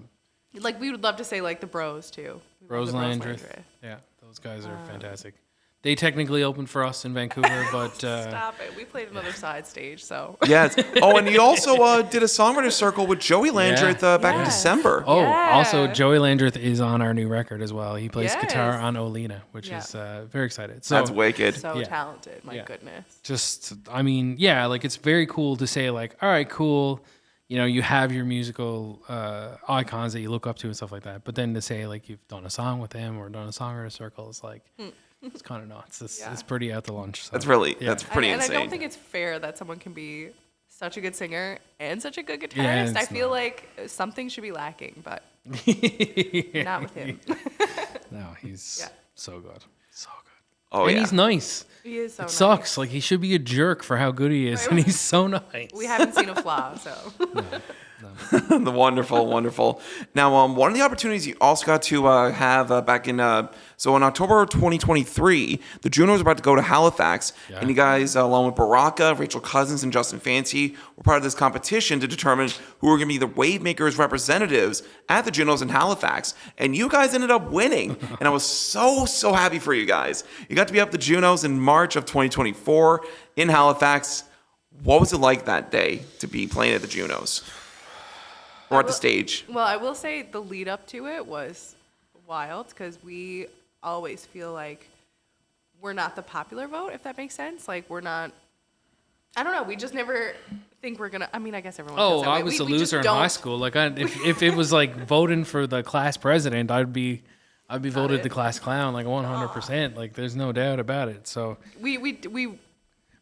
Like we would love to say like the Bros too. We Rose love the Landreth. Yeah, those guys are fantastic. They technically opened for us in Vancouver, but Stop it. We played another side stage, so. Yes. Oh, and you also did a songwriter circle with Joey Landreth back in Yes. December. oh, Yeah. also Joey Landreth is on our new record as well. He plays guitar Yes. on Olena, which Yeah. is very excited. So That's wicked. So Yeah. talented. My Yeah. goodness. just, I mean, yeah, like it's very cool to say like, all right, cool. You know, you have your musical icons that you look up to and stuff like that. But then to say like you've done a song with him or done a songwriter circle, it's like, it's kind of nuts. It's pretty out to lunch. So. That's pretty And insane. I don't think it's fair that someone can be such a good singer and such a good guitarist. Yeah, I it's feel not. like something should be lacking, but not with him. No, he's Yeah. so good. So good. Oh, and yeah. he's nice. He is so It nice. sucks. Like he should be a jerk for how good he is, and he's so nice. We haven't seen a flaw, so. them. The wonderful. Now, one of the opportunities you also got to have back in so in October 2023, the Junos are about to go to Halifax, and you guys, along with Baraka, Rachel Cousins, and Justin Fancy, were part of this competition to determine who were going to be the Wavemakers representatives at the Junos in Halifax, and you guys ended up winning, and I was so happy for you guys. You got to be up the Junos in March of 2024 in Halifax. What was it like that day to be playing at the Junos? Or at the stage? Well, I will say the lead up to it was wild because we always feel like we're not the popular vote, if that makes sense. Like, we're not, I don't know, we just never think we're gonna, I mean, I guess everyone feels that way. I was a We loser just in high don't. school. Like, if it was like voting for the class president, I'd be voted the class clown, like 100%. Like, there's no doubt about it. So We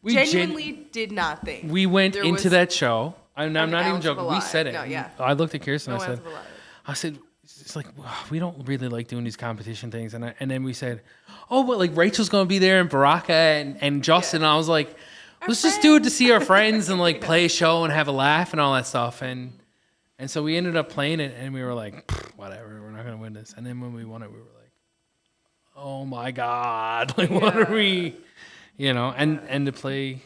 genuinely did not think. we went there into was that show. I'm not even ounce of joking. a We lie. said it. No, yeah. I looked at Kirsten. no I ounce said, of a lie. it's like, we don't really like doing these competition things. And then we said, oh, but like Rachel's going to be there and Baraka and Justin. Yeah. And I was like, let's just do it to see our friends and like play a show and have a laugh and all that stuff. And so we ended up playing it and we were like, whatever, we're not going to win this. And then when we won it, we were like, oh my God, like what are we, and to play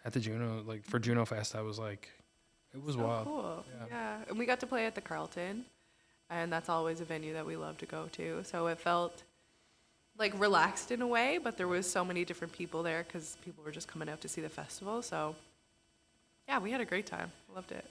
at the Juno, like for Juno Fest, I was like, it was wild. Cool. Yeah. And we got to play at the Carlton, and that's always a venue that we love to go to. So it felt like relaxed in a way, but there was so many different people there because people were just coming out to see the festival. So yeah, we had a great time. Loved it.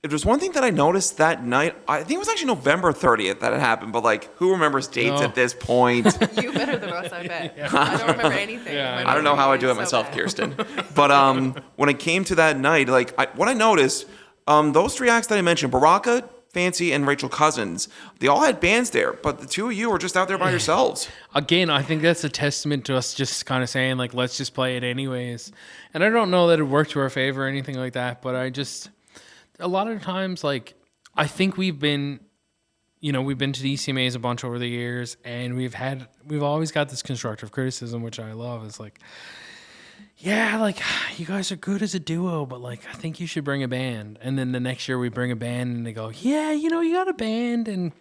If there's one thing that I noticed that night, I think it was actually November 30th that it happened, but like, who remembers dates at this point? You better than us, I bet. I don't remember anything. Yeah. My I don't know how I memory do it is so myself, bad. Kirsten. But when it came to that night, like what I noticed, those three acts that I mentioned, Baraka, Fancy, and Rachel Cousins, they all had bands there, but the two of you were just out there by yourselves. Again, I think that's a testament to us just kind of saying, like, let's just play it anyways. And I don't know that it worked to our favor or anything like that, but a lot of times, like, I think we've been to the ECMAs a bunch over the years, and we've always got this constructive criticism, which I love. It's like, yeah, like, you guys are good as a duo, but like, I think you should bring a band. And then the next year we bring a band and they go, yeah, you got a band and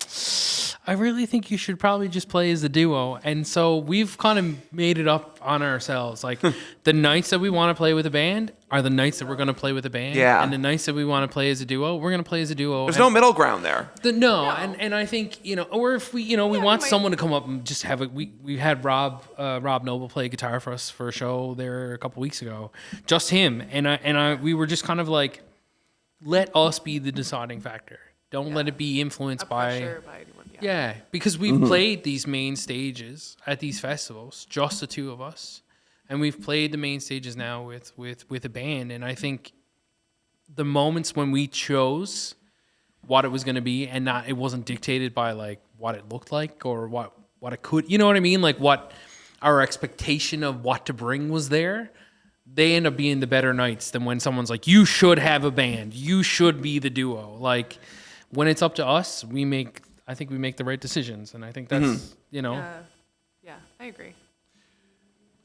I really think you should probably just play as a duo. And so we've kind of made it up on ourselves. Like the nights that we want to play with a band are the nights that we're going to play with a band. Yeah. And the nights that we want to play as a duo, we're going to play as a duo. There's no middle ground there. And I think, or if we want might- someone to come up and just have we had Rob Noble play guitar for us for a show there a couple weeks ago, just him. And we were just kind of like, let us be the deciding factor. Don't let it be influenced by Pressure by anyone. yeah, because we've played these main stages at these festivals, just the two of us, and we've played the main stages now with a band. And I think the moments when we chose what it was going to be, and it wasn't dictated by like what it looked like or what it could, you know what I mean? Like what our expectation of what to bring was there. They end up being the better nights than when someone's like, you should have a band, you should be the duo. Like when it's up to us, I think we make the right decisions, and I think that's Yeah, I agree.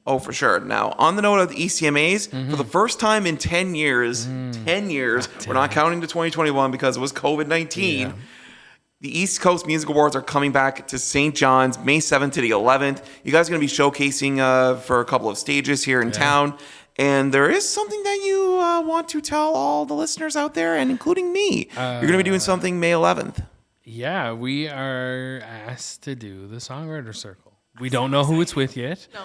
Oh, for sure. Now, on the note of the ECMAs, for the first time in 10 years, we're not counting to 2021 because it was COVID-19, the East Coast Music Awards are coming back to St. John's May 7th to the 11th. You guys are going to be showcasing for a couple of stages here in town. And there is something that you want to tell all the listeners out there, and including me. You're going to be doing something May 11th. Yeah, we are asked to do the Songwriter Circle. We don't know who it's with yet. No.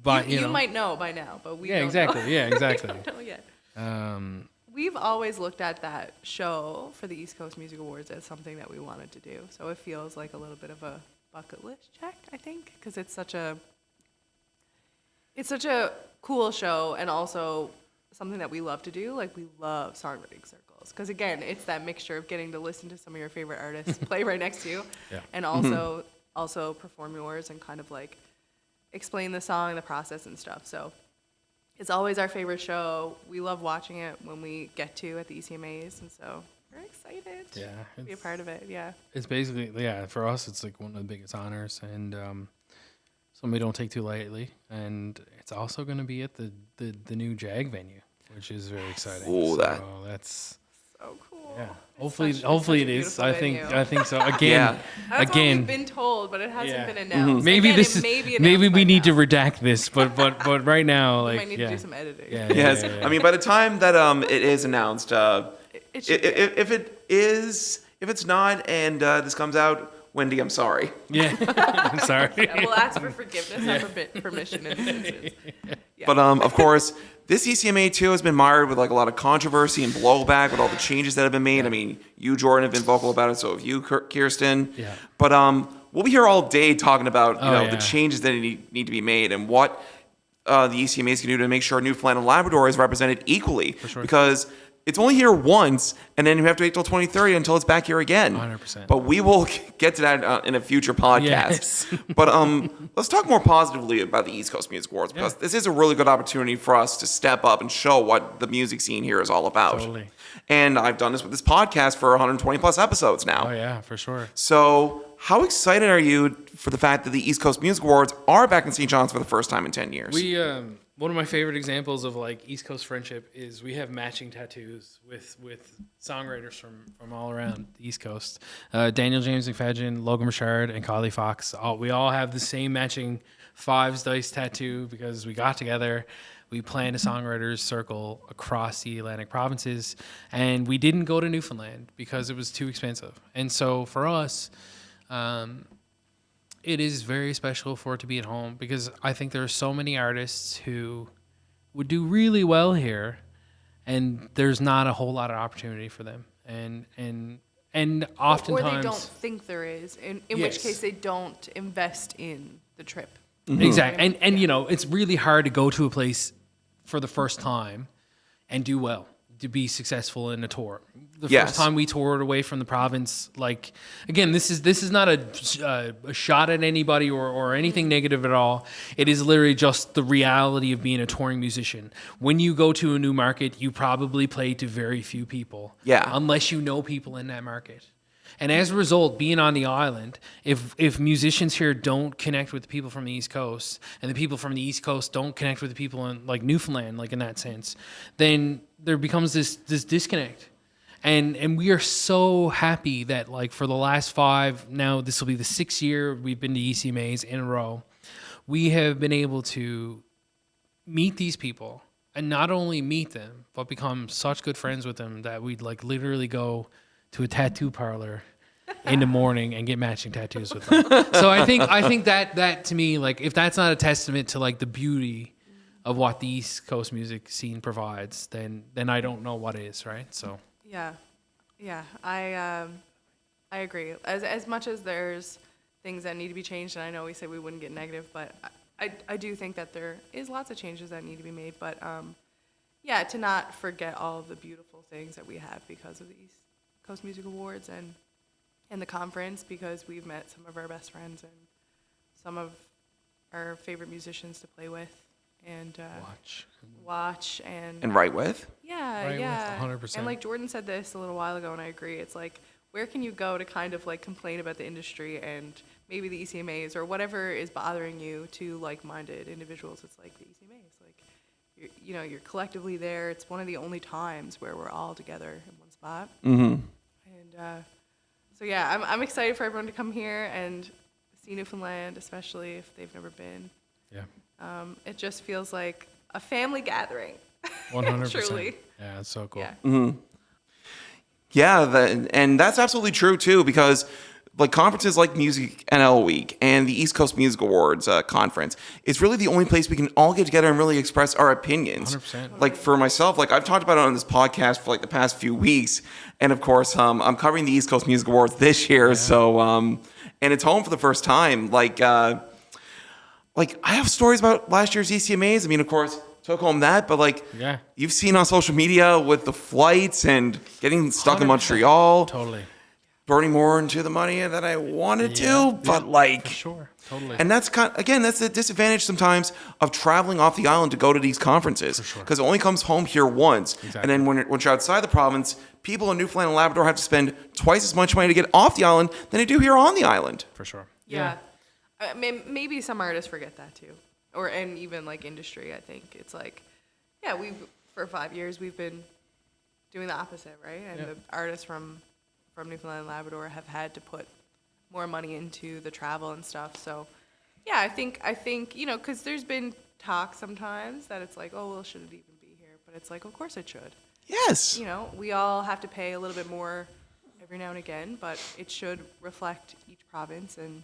But You might know by now, but we don't exactly. know. Yeah, exactly. We don't know yet. We've always looked at that show for the East Coast Music Awards as something that we wanted to do. So it feels like a little bit of a bucket list check, I think, because it's such a cool show and also something that we love to do. Like, we love songwriting circles because, again, it's that mixture of getting to listen to some of your favorite artists play right next to you and also perform yours and kind of like explain the song, the process and stuff. So it's always our favorite show. We love watching it when we get to at the ECMAs, and so we're excited to be a part of it. Yeah. It's basically, for us, it's like one of the biggest honors, and something we don't take too lightly. And it's also going to be at the new JAG venue which is very exciting. Ooh, That's So cool. yeah. It's Hopefully such a it is. beautiful I venue. think so. Yeah. Again, That's what we've been told, but it hasn't Yeah. been announced. maybe Again, this it is may be maybe announced we by need to now. redact this, but right now, We like might need to do some editing. Yeah, Yes. yeah. I mean, by the time that it is announced, It should be. if it's not, and this comes out, Wendy, I'm sorry. Yeah. I'm sorry. Yeah, we'll ask for forgiveness, not for permission in this instance. Yeah. But of course, this ECMA too has been mired with like a lot of controversy and blowback with all the changes that have been made. I mean, you, Jordan, have been vocal about it, so have you, Kirsten. Yeah. But we'll be here all day talking about Oh, the changes that need to be made and what the ECMAs can do to make sure Newfoundland and Labrador is represented equally. For sure. Because it's only here once, and then you have to wait till 2030 until it's back here again. 100%. But we will get to that in a future podcast. Yes. But let's talk more positively about the East Coast Music Awards, because this is a really good opportunity for us to step up and show what the music scene here is all about. Totally. And I've done this with this podcast for 120 plus episodes now. Oh yeah, for sure. So how excited are you for the fact that the East Coast Music Awards are back in St. John's for the first time in 10 years? We one of my favorite examples of like East Coast friendship is we have matching tattoos with songwriters from all around the East Coast. Daniel James McFadden, Logan Richard, and Kylie Fox. We all have the same matching Fives Dice tattoo because we got together. We planned a songwriters circle across the Atlantic provinces, and we didn't go to Newfoundland because it was too expensive. And so for us, it is very special for it to be at home because I think there are so many artists who would do really well here, and there's not a whole lot of opportunity for them. And oftentimes, or they don't think there is, in which case they don't invest in the trip. Exactly. And you know, it's really hard to go to a place for the first time and do well, to be successful in a tour. The first time we toured away from the province, like, again, this is not a shot at anybody or anything negative at all. It is literally just the reality of being a touring musician. When you go to a new market, you probably play to very few people. Yeah. Unless you know people in that market. And as a result, being on the island, if musicians here don't connect with the people from the East Coast, and the people from the East Coast don't connect with the people in like Newfoundland, like in that sense, then there becomes this disconnect. And we are so happy that like for the last 5, now this will be the 6th year we've been to ECMAs in a row, we have been able to meet these people, and not only meet them, but become such good friends with them that we'd like literally go to a tattoo parlor in the morning and get matching tattoos with them. So I think that to me, like, if that's not a testament to like the beauty of what the East Coast music scene provides, then I don't know what is, right? So Yeah, I agree. As much as there's things that need to be changed, and I know we said we wouldn't get negative, but I do think that there is lots of changes that need to be made. But yeah, to not forget all of the beautiful things that we have because of the East Coast Music Awards and the conference, because we've met some of our best friends and some of our favorite musicians to play with and watch and write with. Yeah, Right, yeah. with 100%. And like Jordan said this a little while ago, and I agree. It's like, where can you go to kind of like complain about the industry and maybe the ECMAs or whatever is bothering you to like-minded individuals? It's like the ECMAs. Like, you're collectively there. It's one of the only times where we're all together in one spot. Mm-hmm. And so yeah, I'm excited for everyone to come here and see Newfoundland, especially if they've never been. yeah, It just feels like a family gathering. 100%. Truly. Yeah, it's so cool. Yeah. Yeah, and that's absolutely true too, because like conferences like Music NL Week and the East Coast Music Awards conference is really the only place we can all get together and really express our opinions. 100%. Like for myself, like I've talked about it on this podcast for like the past few weeks, and of course I'm covering the East Coast Music Awards this year, so and it's home for the first time. Like I have stories about last year's ECMAs. I mean, of course, took home that, but like you've seen on social media with the flights and getting stuck in 100%. Montreal. Totally. Burning more into the money than I wanted to, but like, For sure. Totally. and that's that's the disadvantage sometimes of traveling off the island to go to these conferences, because it only comes home here once, and then when you're outside the province, people in Newfoundland and Labrador have to spend twice as much money to get off the island than they do here on the island. For sure. Yeah. Maybe some artists forget that too. And even like industry, I think it's like, yeah, we've for 5 years we've been doing the opposite, right? And the artists from Newfoundland and Labrador have had to put more money into the travel and stuff. So, yeah, I think because there's been talk sometimes that it's like, oh, well, should it even be here? But it's like, of course it should. Yes. We all have to pay a little bit more every now and again, but it should reflect each province and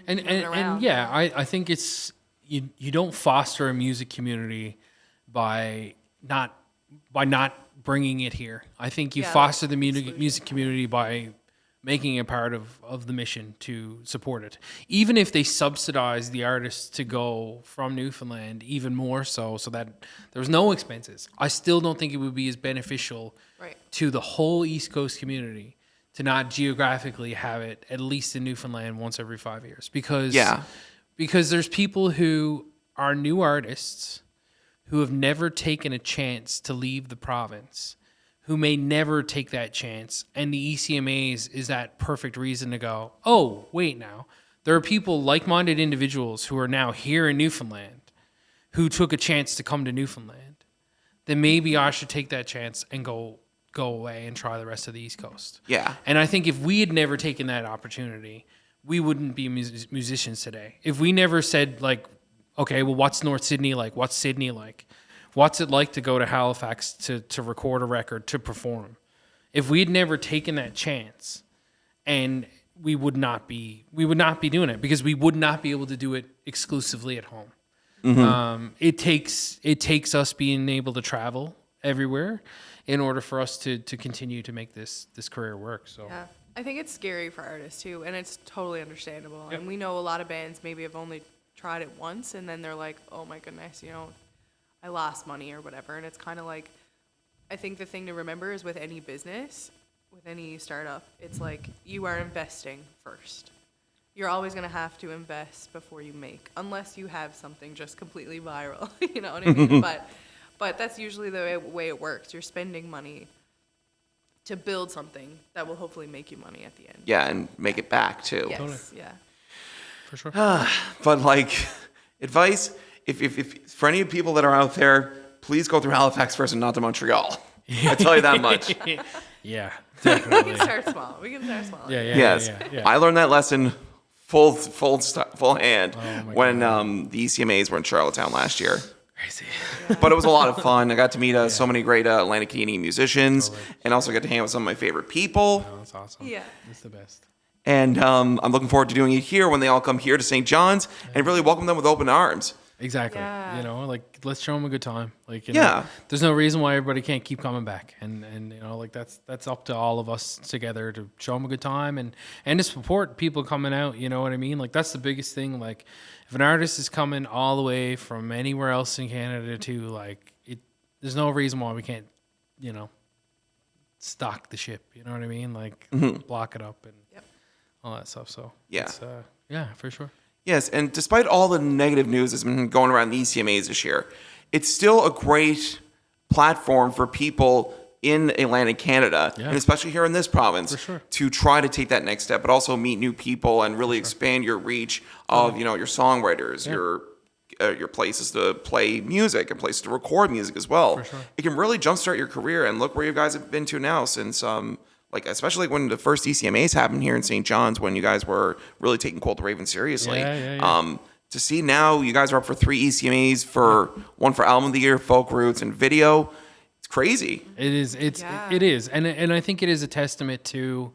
yeah, I think it's you don't foster a music community by not bringing it here. I think you foster the music community by making it part of the mission to support it. Even if they subsidize the artists to go from Newfoundland even more so that there's no expenses, I still don't think it would be as beneficial to the whole East Coast community to not geographically have it at least in Newfoundland once every 5 years. Because there's people who are new artists who have never taken a chance to leave the province, who may never take that chance. And the ECMAs is that perfect reason to go, oh, wait now. There are people, like-minded individuals who are now here in Newfoundland who took a chance to come to Newfoundland. Then maybe I should take that chance and go away and try the rest of the East Coast. Yeah. And I think if we had never taken that opportunity, we wouldn't be musicians today. If we never said, like, okay, well, what's North Sydney like? What's Sydney like? What's it like to go to Halifax to record a record, to perform? If we had never taken that chance, and we would not be doing it, because we would not be able to do it exclusively at home. Mm-hmm. It takes us being able to travel everywhere in order for us to continue to make this career work. So yeah, I think it's scary for artists too, and it's totally understandable. Yep. And we know a lot of bands maybe have only tried it once, and then they're like, oh my goodness, I lost money or whatever. And it's kind of like, I think the thing to remember is with any business, with any startup, it's like you are investing first. You're always going to have to invest before you make, unless you have something just completely viral, you know what I mean? But that's usually the way it works. You're spending money to build something that will hopefully make you money at the end. Yeah, and make it back too. Yes, Totally. yeah. For sure. But like, advice, if for any people that are out there, please go through Halifax first and not to Montreal. I tell you that much. Yeah, We definitely. can start small. Yeah. Yes. Yeah. I learned that lesson full hand my when the ECMAs were in Charlottetown last year. Crazy. But it was a lot of fun. I got to meet so many great Atlantic Canadian musicians, and also got to hang out with some of my favorite people. Oh, that's awesome. Yeah. It's the best. And I'm looking forward to doing it here when they all come here to St. John's and really welcome them with open arms. Exactly. Yeah. Like, let's show them a good time. Like, there's no reason why everybody can't keep coming back. And like that's up to all of us together to show them a good time and to support people coming out. You know what I mean? Like, that's the biggest thing. Like, if an artist is coming all the way from anywhere else in Canada to, like, there's no reason why we can't, stock the ship. You know what I mean? Like, block it up and all that stuff. So it's, for sure. Yes, and despite all the negative news that's been going around the ECMAs this year, it's still a great platform for people in Atlantic Canada, and especially here in this province, to try to take that next step, but also meet new people and really expand your reach of your songwriters, your places to play music and places to record music as well. It can really jumpstart your career, and look where you guys have been to now since especially when the first ECMAs happened here in St. John's, when you guys were really taking quotetheraven seriously. To see now you guys are up for 3 ECMAs, for one for album of the year, folk roots, and video. It's crazy. It is. It is, and I think it is a testament to,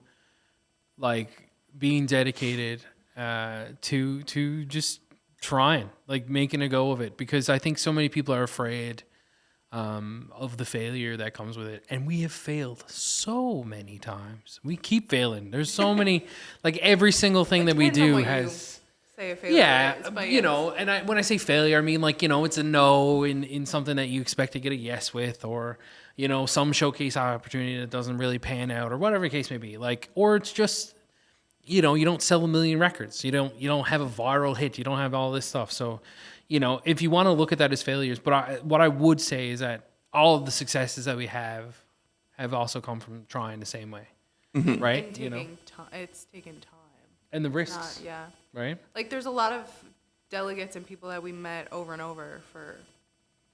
like, being dedicated to just trying, like, making a go of it, because I think so many people are afraid of the failure that comes with it. And we have failed so many times. We keep failing. There's so many, like, every single thing that we do has... Say a failure is, but and when I say failure, I mean, like, it's a no in something that you expect to get a yes with, or, some showcase opportunity that doesn't really pan out, or whatever the case may be. Like, or it's just, you don't sell 1 million records. You don't have a viral hit. You don't have all this stuff. So, if you want to look at that as failures, but what I would say is that all of the successes that we have also come from trying the same way, right? And it's taken time. And the risks, right? Like, there's a lot of delegates and people that we met over and over for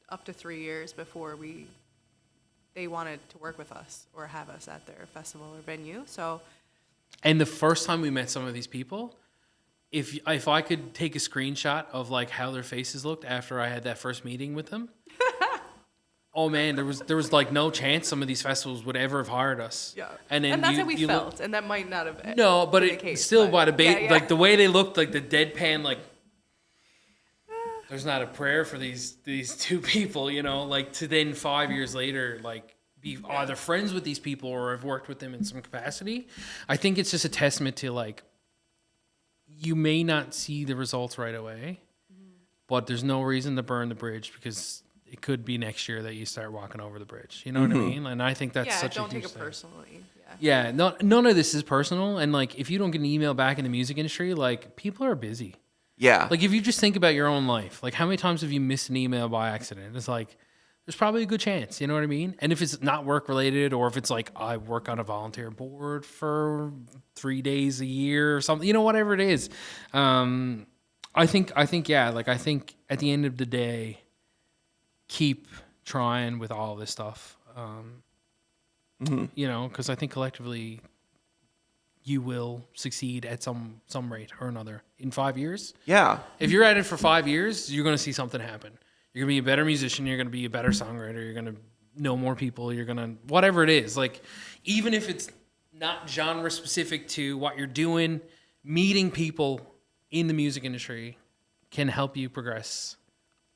up to 3 years before they wanted to work with us or have us at their festival or venue. So, and the first time we met some of these people, if I could take a screenshot of like how their faces looked after I had that first meeting with them, oh man, there was like no chance some of these festivals would ever have hired us. Yeah, and then that's how we felt, and that might not have. No, but been it the case, still but by the yeah. like the way they looked, like the deadpan, like there's not a prayer for these two people, you know, like to then 5 years later, like be either friends with these people or have worked with them in some capacity. I think it's just a testament to like, you may not see the results right away, but there's no reason to burn the bridge because it could be next year that you start walking over the bridge. You know what I mean? And I think that's such a huge don't take it thing. personally. Yeah, none of this is personal. And like, if you don't get an email back in the music industry, like people are busy. Yeah. Like if you just think about your own life, like how many times have you missed an email by accident? It's like, there's probably a good chance, you know what I mean? And if it's not work related, or if it's like I work on a volunteer board for 3 days a year or something, you know, whatever it is. I think at the end of the day, keep trying with all this stuff. You know, because I think collectively you will succeed at some rate or another in 5 years. Yeah. If you're at it for 5 years, you're going to see something happen. You're going to be a better musician. You're going to be a better songwriter. You're going to know more people. You're going to, whatever it is. Like, even if it's not genre specific to what you're doing, meeting people in the music industry can help you progress.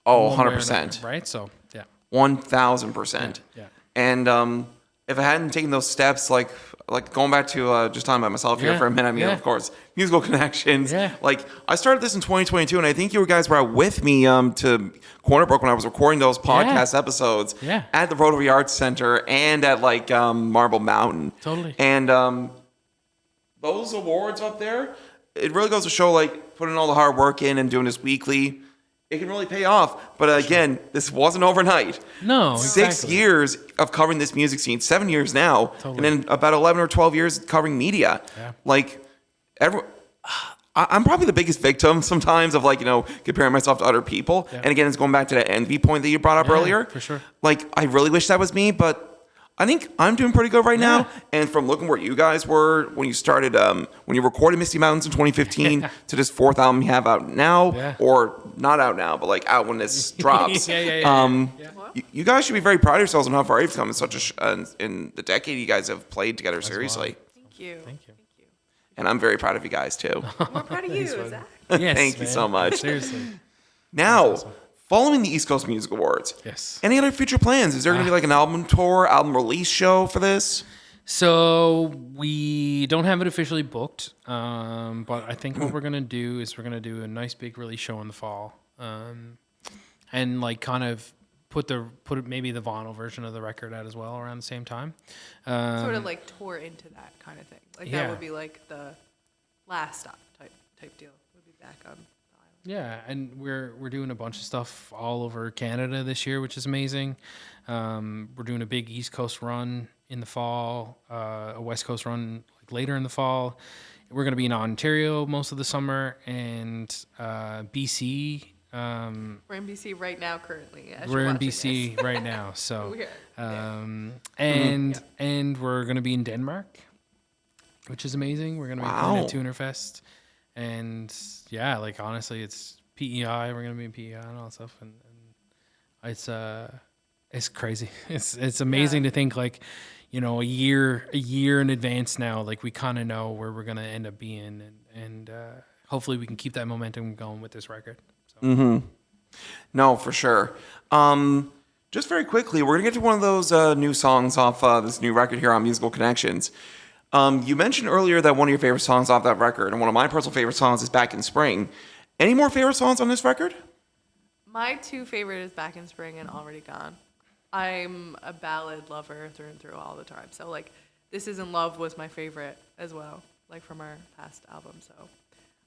Oh, one way or 100%. another, right? So, yeah. 1,000%. Yeah. And if I hadn't taken those steps, like going back to just talking about myself here for a minute, I mean, of course, musical connections. Yeah. Like, I started this in 2022, and I think you guys were out with me to Corner Brook when I was recording those podcast episodes at the Rotary Arts Center and at like Marble Mountain. Totally. And those awards up there, it really goes to show, like, putting all the hard work in and doing this weekly, it can really pay off. But again, this wasn't overnight. No, 6 years of covering this music scene, 7 years now, and then about 11 or 12 years covering media. Yeah. Like, I'm probably the biggest victim sometimes of, like, you know, comparing myself to other people. Yeah. And again, it's going back to that envy point that you brought up earlier. For sure. Like, I really wish that was me, but I think I'm doing pretty good right now. And from looking where you guys were when you started, when you recorded Misty Mountains in 2015 to this fourth album you have out now, or not out now, but like out when this drops. You guys should be very proud of yourselves on how far you've come in such in the decade you guys have played together seriously. Thank you. And I'm very proud of you guys too. We're proud of you, Zach. Yes, Thank you so much. Seriously. Now, following the East Coast Music Awards, any other future plans? Is there going to be like an album tour, album release show for this? So we don't have it officially booked, but I think what we're going to do is we're going to do a nice big release show in the fall, and like kind of put maybe the vinyl version of the record out as well around the same time. Sort of like tour into that kind of thing. Like that would be like the last stop type deal. We'll be back on. Yeah, and we're doing a bunch of stuff all over Canada this year, which is amazing. We're doing a big East Coast run in the fall, a West Coast run like later in the fall. We're going to be in Ontario most of the summer, and BC. We're in BC right now, currently. We're in BC right now, so and we're going to be in Denmark, which is amazing. We're going to be playing at Tunerfest. And yeah, like honestly, it's PEI. We're gonna be in PEI and all that stuff, and it's crazy. It's amazing to think, like, you know, a year in advance now. Like we kind of know where we're gonna end up being, and hopefully we can keep that momentum going with this record. So. No, for sure. Just very quickly, we're gonna get to one of those new songs off this new record here on Musical Connections. You mentioned earlier that one of your favorite songs off that record, and one of my personal favorite songs is Back in Spring. Any more favorite songs on this record? My two favorite is Back in Spring and Already Gone. I'm a ballad lover through and through all the time. So, like, This Is in Love was my favorite as well, like from our past album. So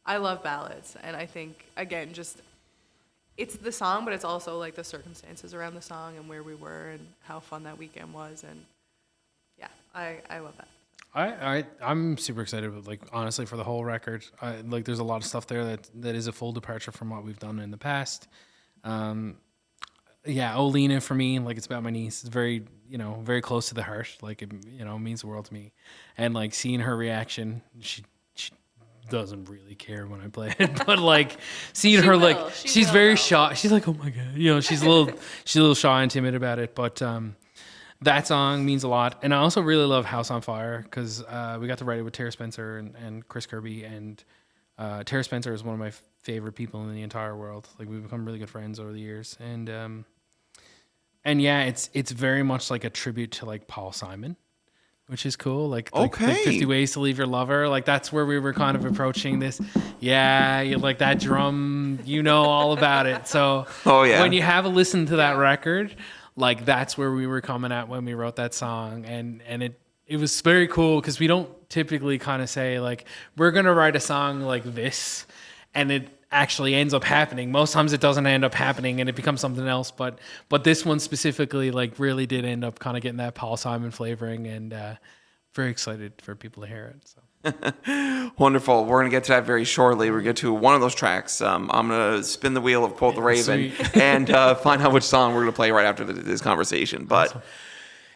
I love ballads. And I think, again, just it's the song, but it's also like the circumstances around the song and where we were and how fun that weekend was. And yeah, I love that. I'm super excited, but like honestly for the whole record. Like there's a lot of stuff there that is a full departure from what we've done in the past. Olena for me, like it's about my niece. It's very, very close to the heart. Like it, means the world to me. And like seeing her reaction, she doesn't really care when I play it, but like seeing her like she's very shy. She's like, oh my god, she's a little shy and timid about it. But that song means a lot. And I also really love House on Fire because we got to write it with Tara Spencer and Chris Kirby. And Tara Spencer is one of my favorite people in the entire world. Like we've become really good friends over the years. And yeah, it's very much like a tribute to like Paul Simon, which is cool. Like 50 Ways to Leave Your Lover. Like that's where we were kind of approaching this. Yeah, you like that drum, all about it. So when you have a listen to that record, like that's where we were coming at when we wrote that song. And it was very cool because we don't typically kind of say like, we're going to write a song like this and it actually ends up happening. Most times it doesn't end up happening and it becomes something else. But this one specifically like really did end up kind of getting that Paul Simon flavoring and very excited for people to hear it. So. Wonderful. We're going to get to that very shortly. We're going to get to one of those tracks. I'm going to spin the wheel of Quote the Raven and find out which song we're going to play right after this conversation. But awesome.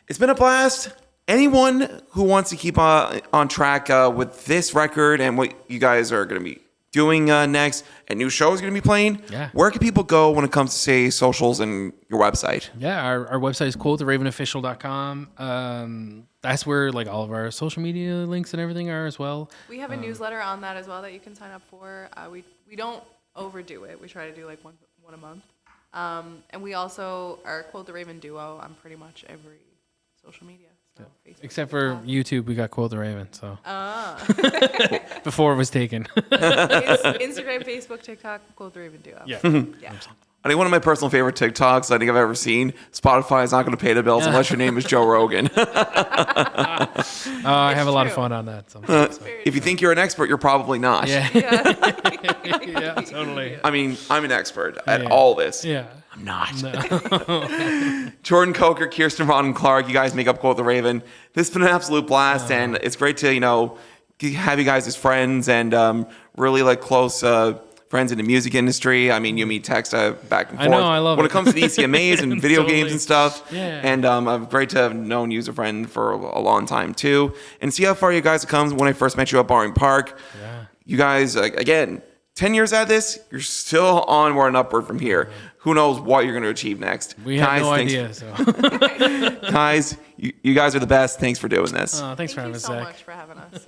It's been a blast. Anyone who wants to keep on track with this record and what you guys are going to be doing next and new shows going to be playing, where can people go when it comes to, say, socials and your website? Yeah, our website is quotetheravenofficial.com. That's where like all of our social media links and everything are as well. We have a newsletter on that as well that you can sign up for. We don't overdo it. We try to do like one a month. And we also are Quote the Raven duo on pretty much every social media. So Facebook, except for YouTube, we got Quote the Raven. So before it was taken. Instagram, Facebook, TikTok, Quote the Raven duo. Yeah. Yeah. I think one of my personal favorite TikToks I think I've ever seen, Spotify is not going to pay the bills unless your name is Joe Rogan. I have a lot of fun on that. If you think you're an expert, you're probably not. Yeah, yeah, totally. I mean, I'm an expert at all this. Yeah. I'm not. No. Jordan, Coaker, Kirsten, Rodden-Clarke, you guys make up Quote the Raven. This has been an absolute blast, and it's great to, have you guys as friends and really like close friends in the music industry. I mean, you meet text back and forth. I know, I love when it. it comes to the ECMAs and video Totally. games and stuff. Yeah. And I'm great to have known you as a friend for a long time too. And see how far you guys have come. When I first met you at Barring Park, you guys, again, 10 years out of this, you're still onward and upward from here. Who knows what you're going to achieve next. We have no idea. So. Guys, you guys are the best. Thanks for doing this. Thanks for having us, Zach. Thank you so much for having us.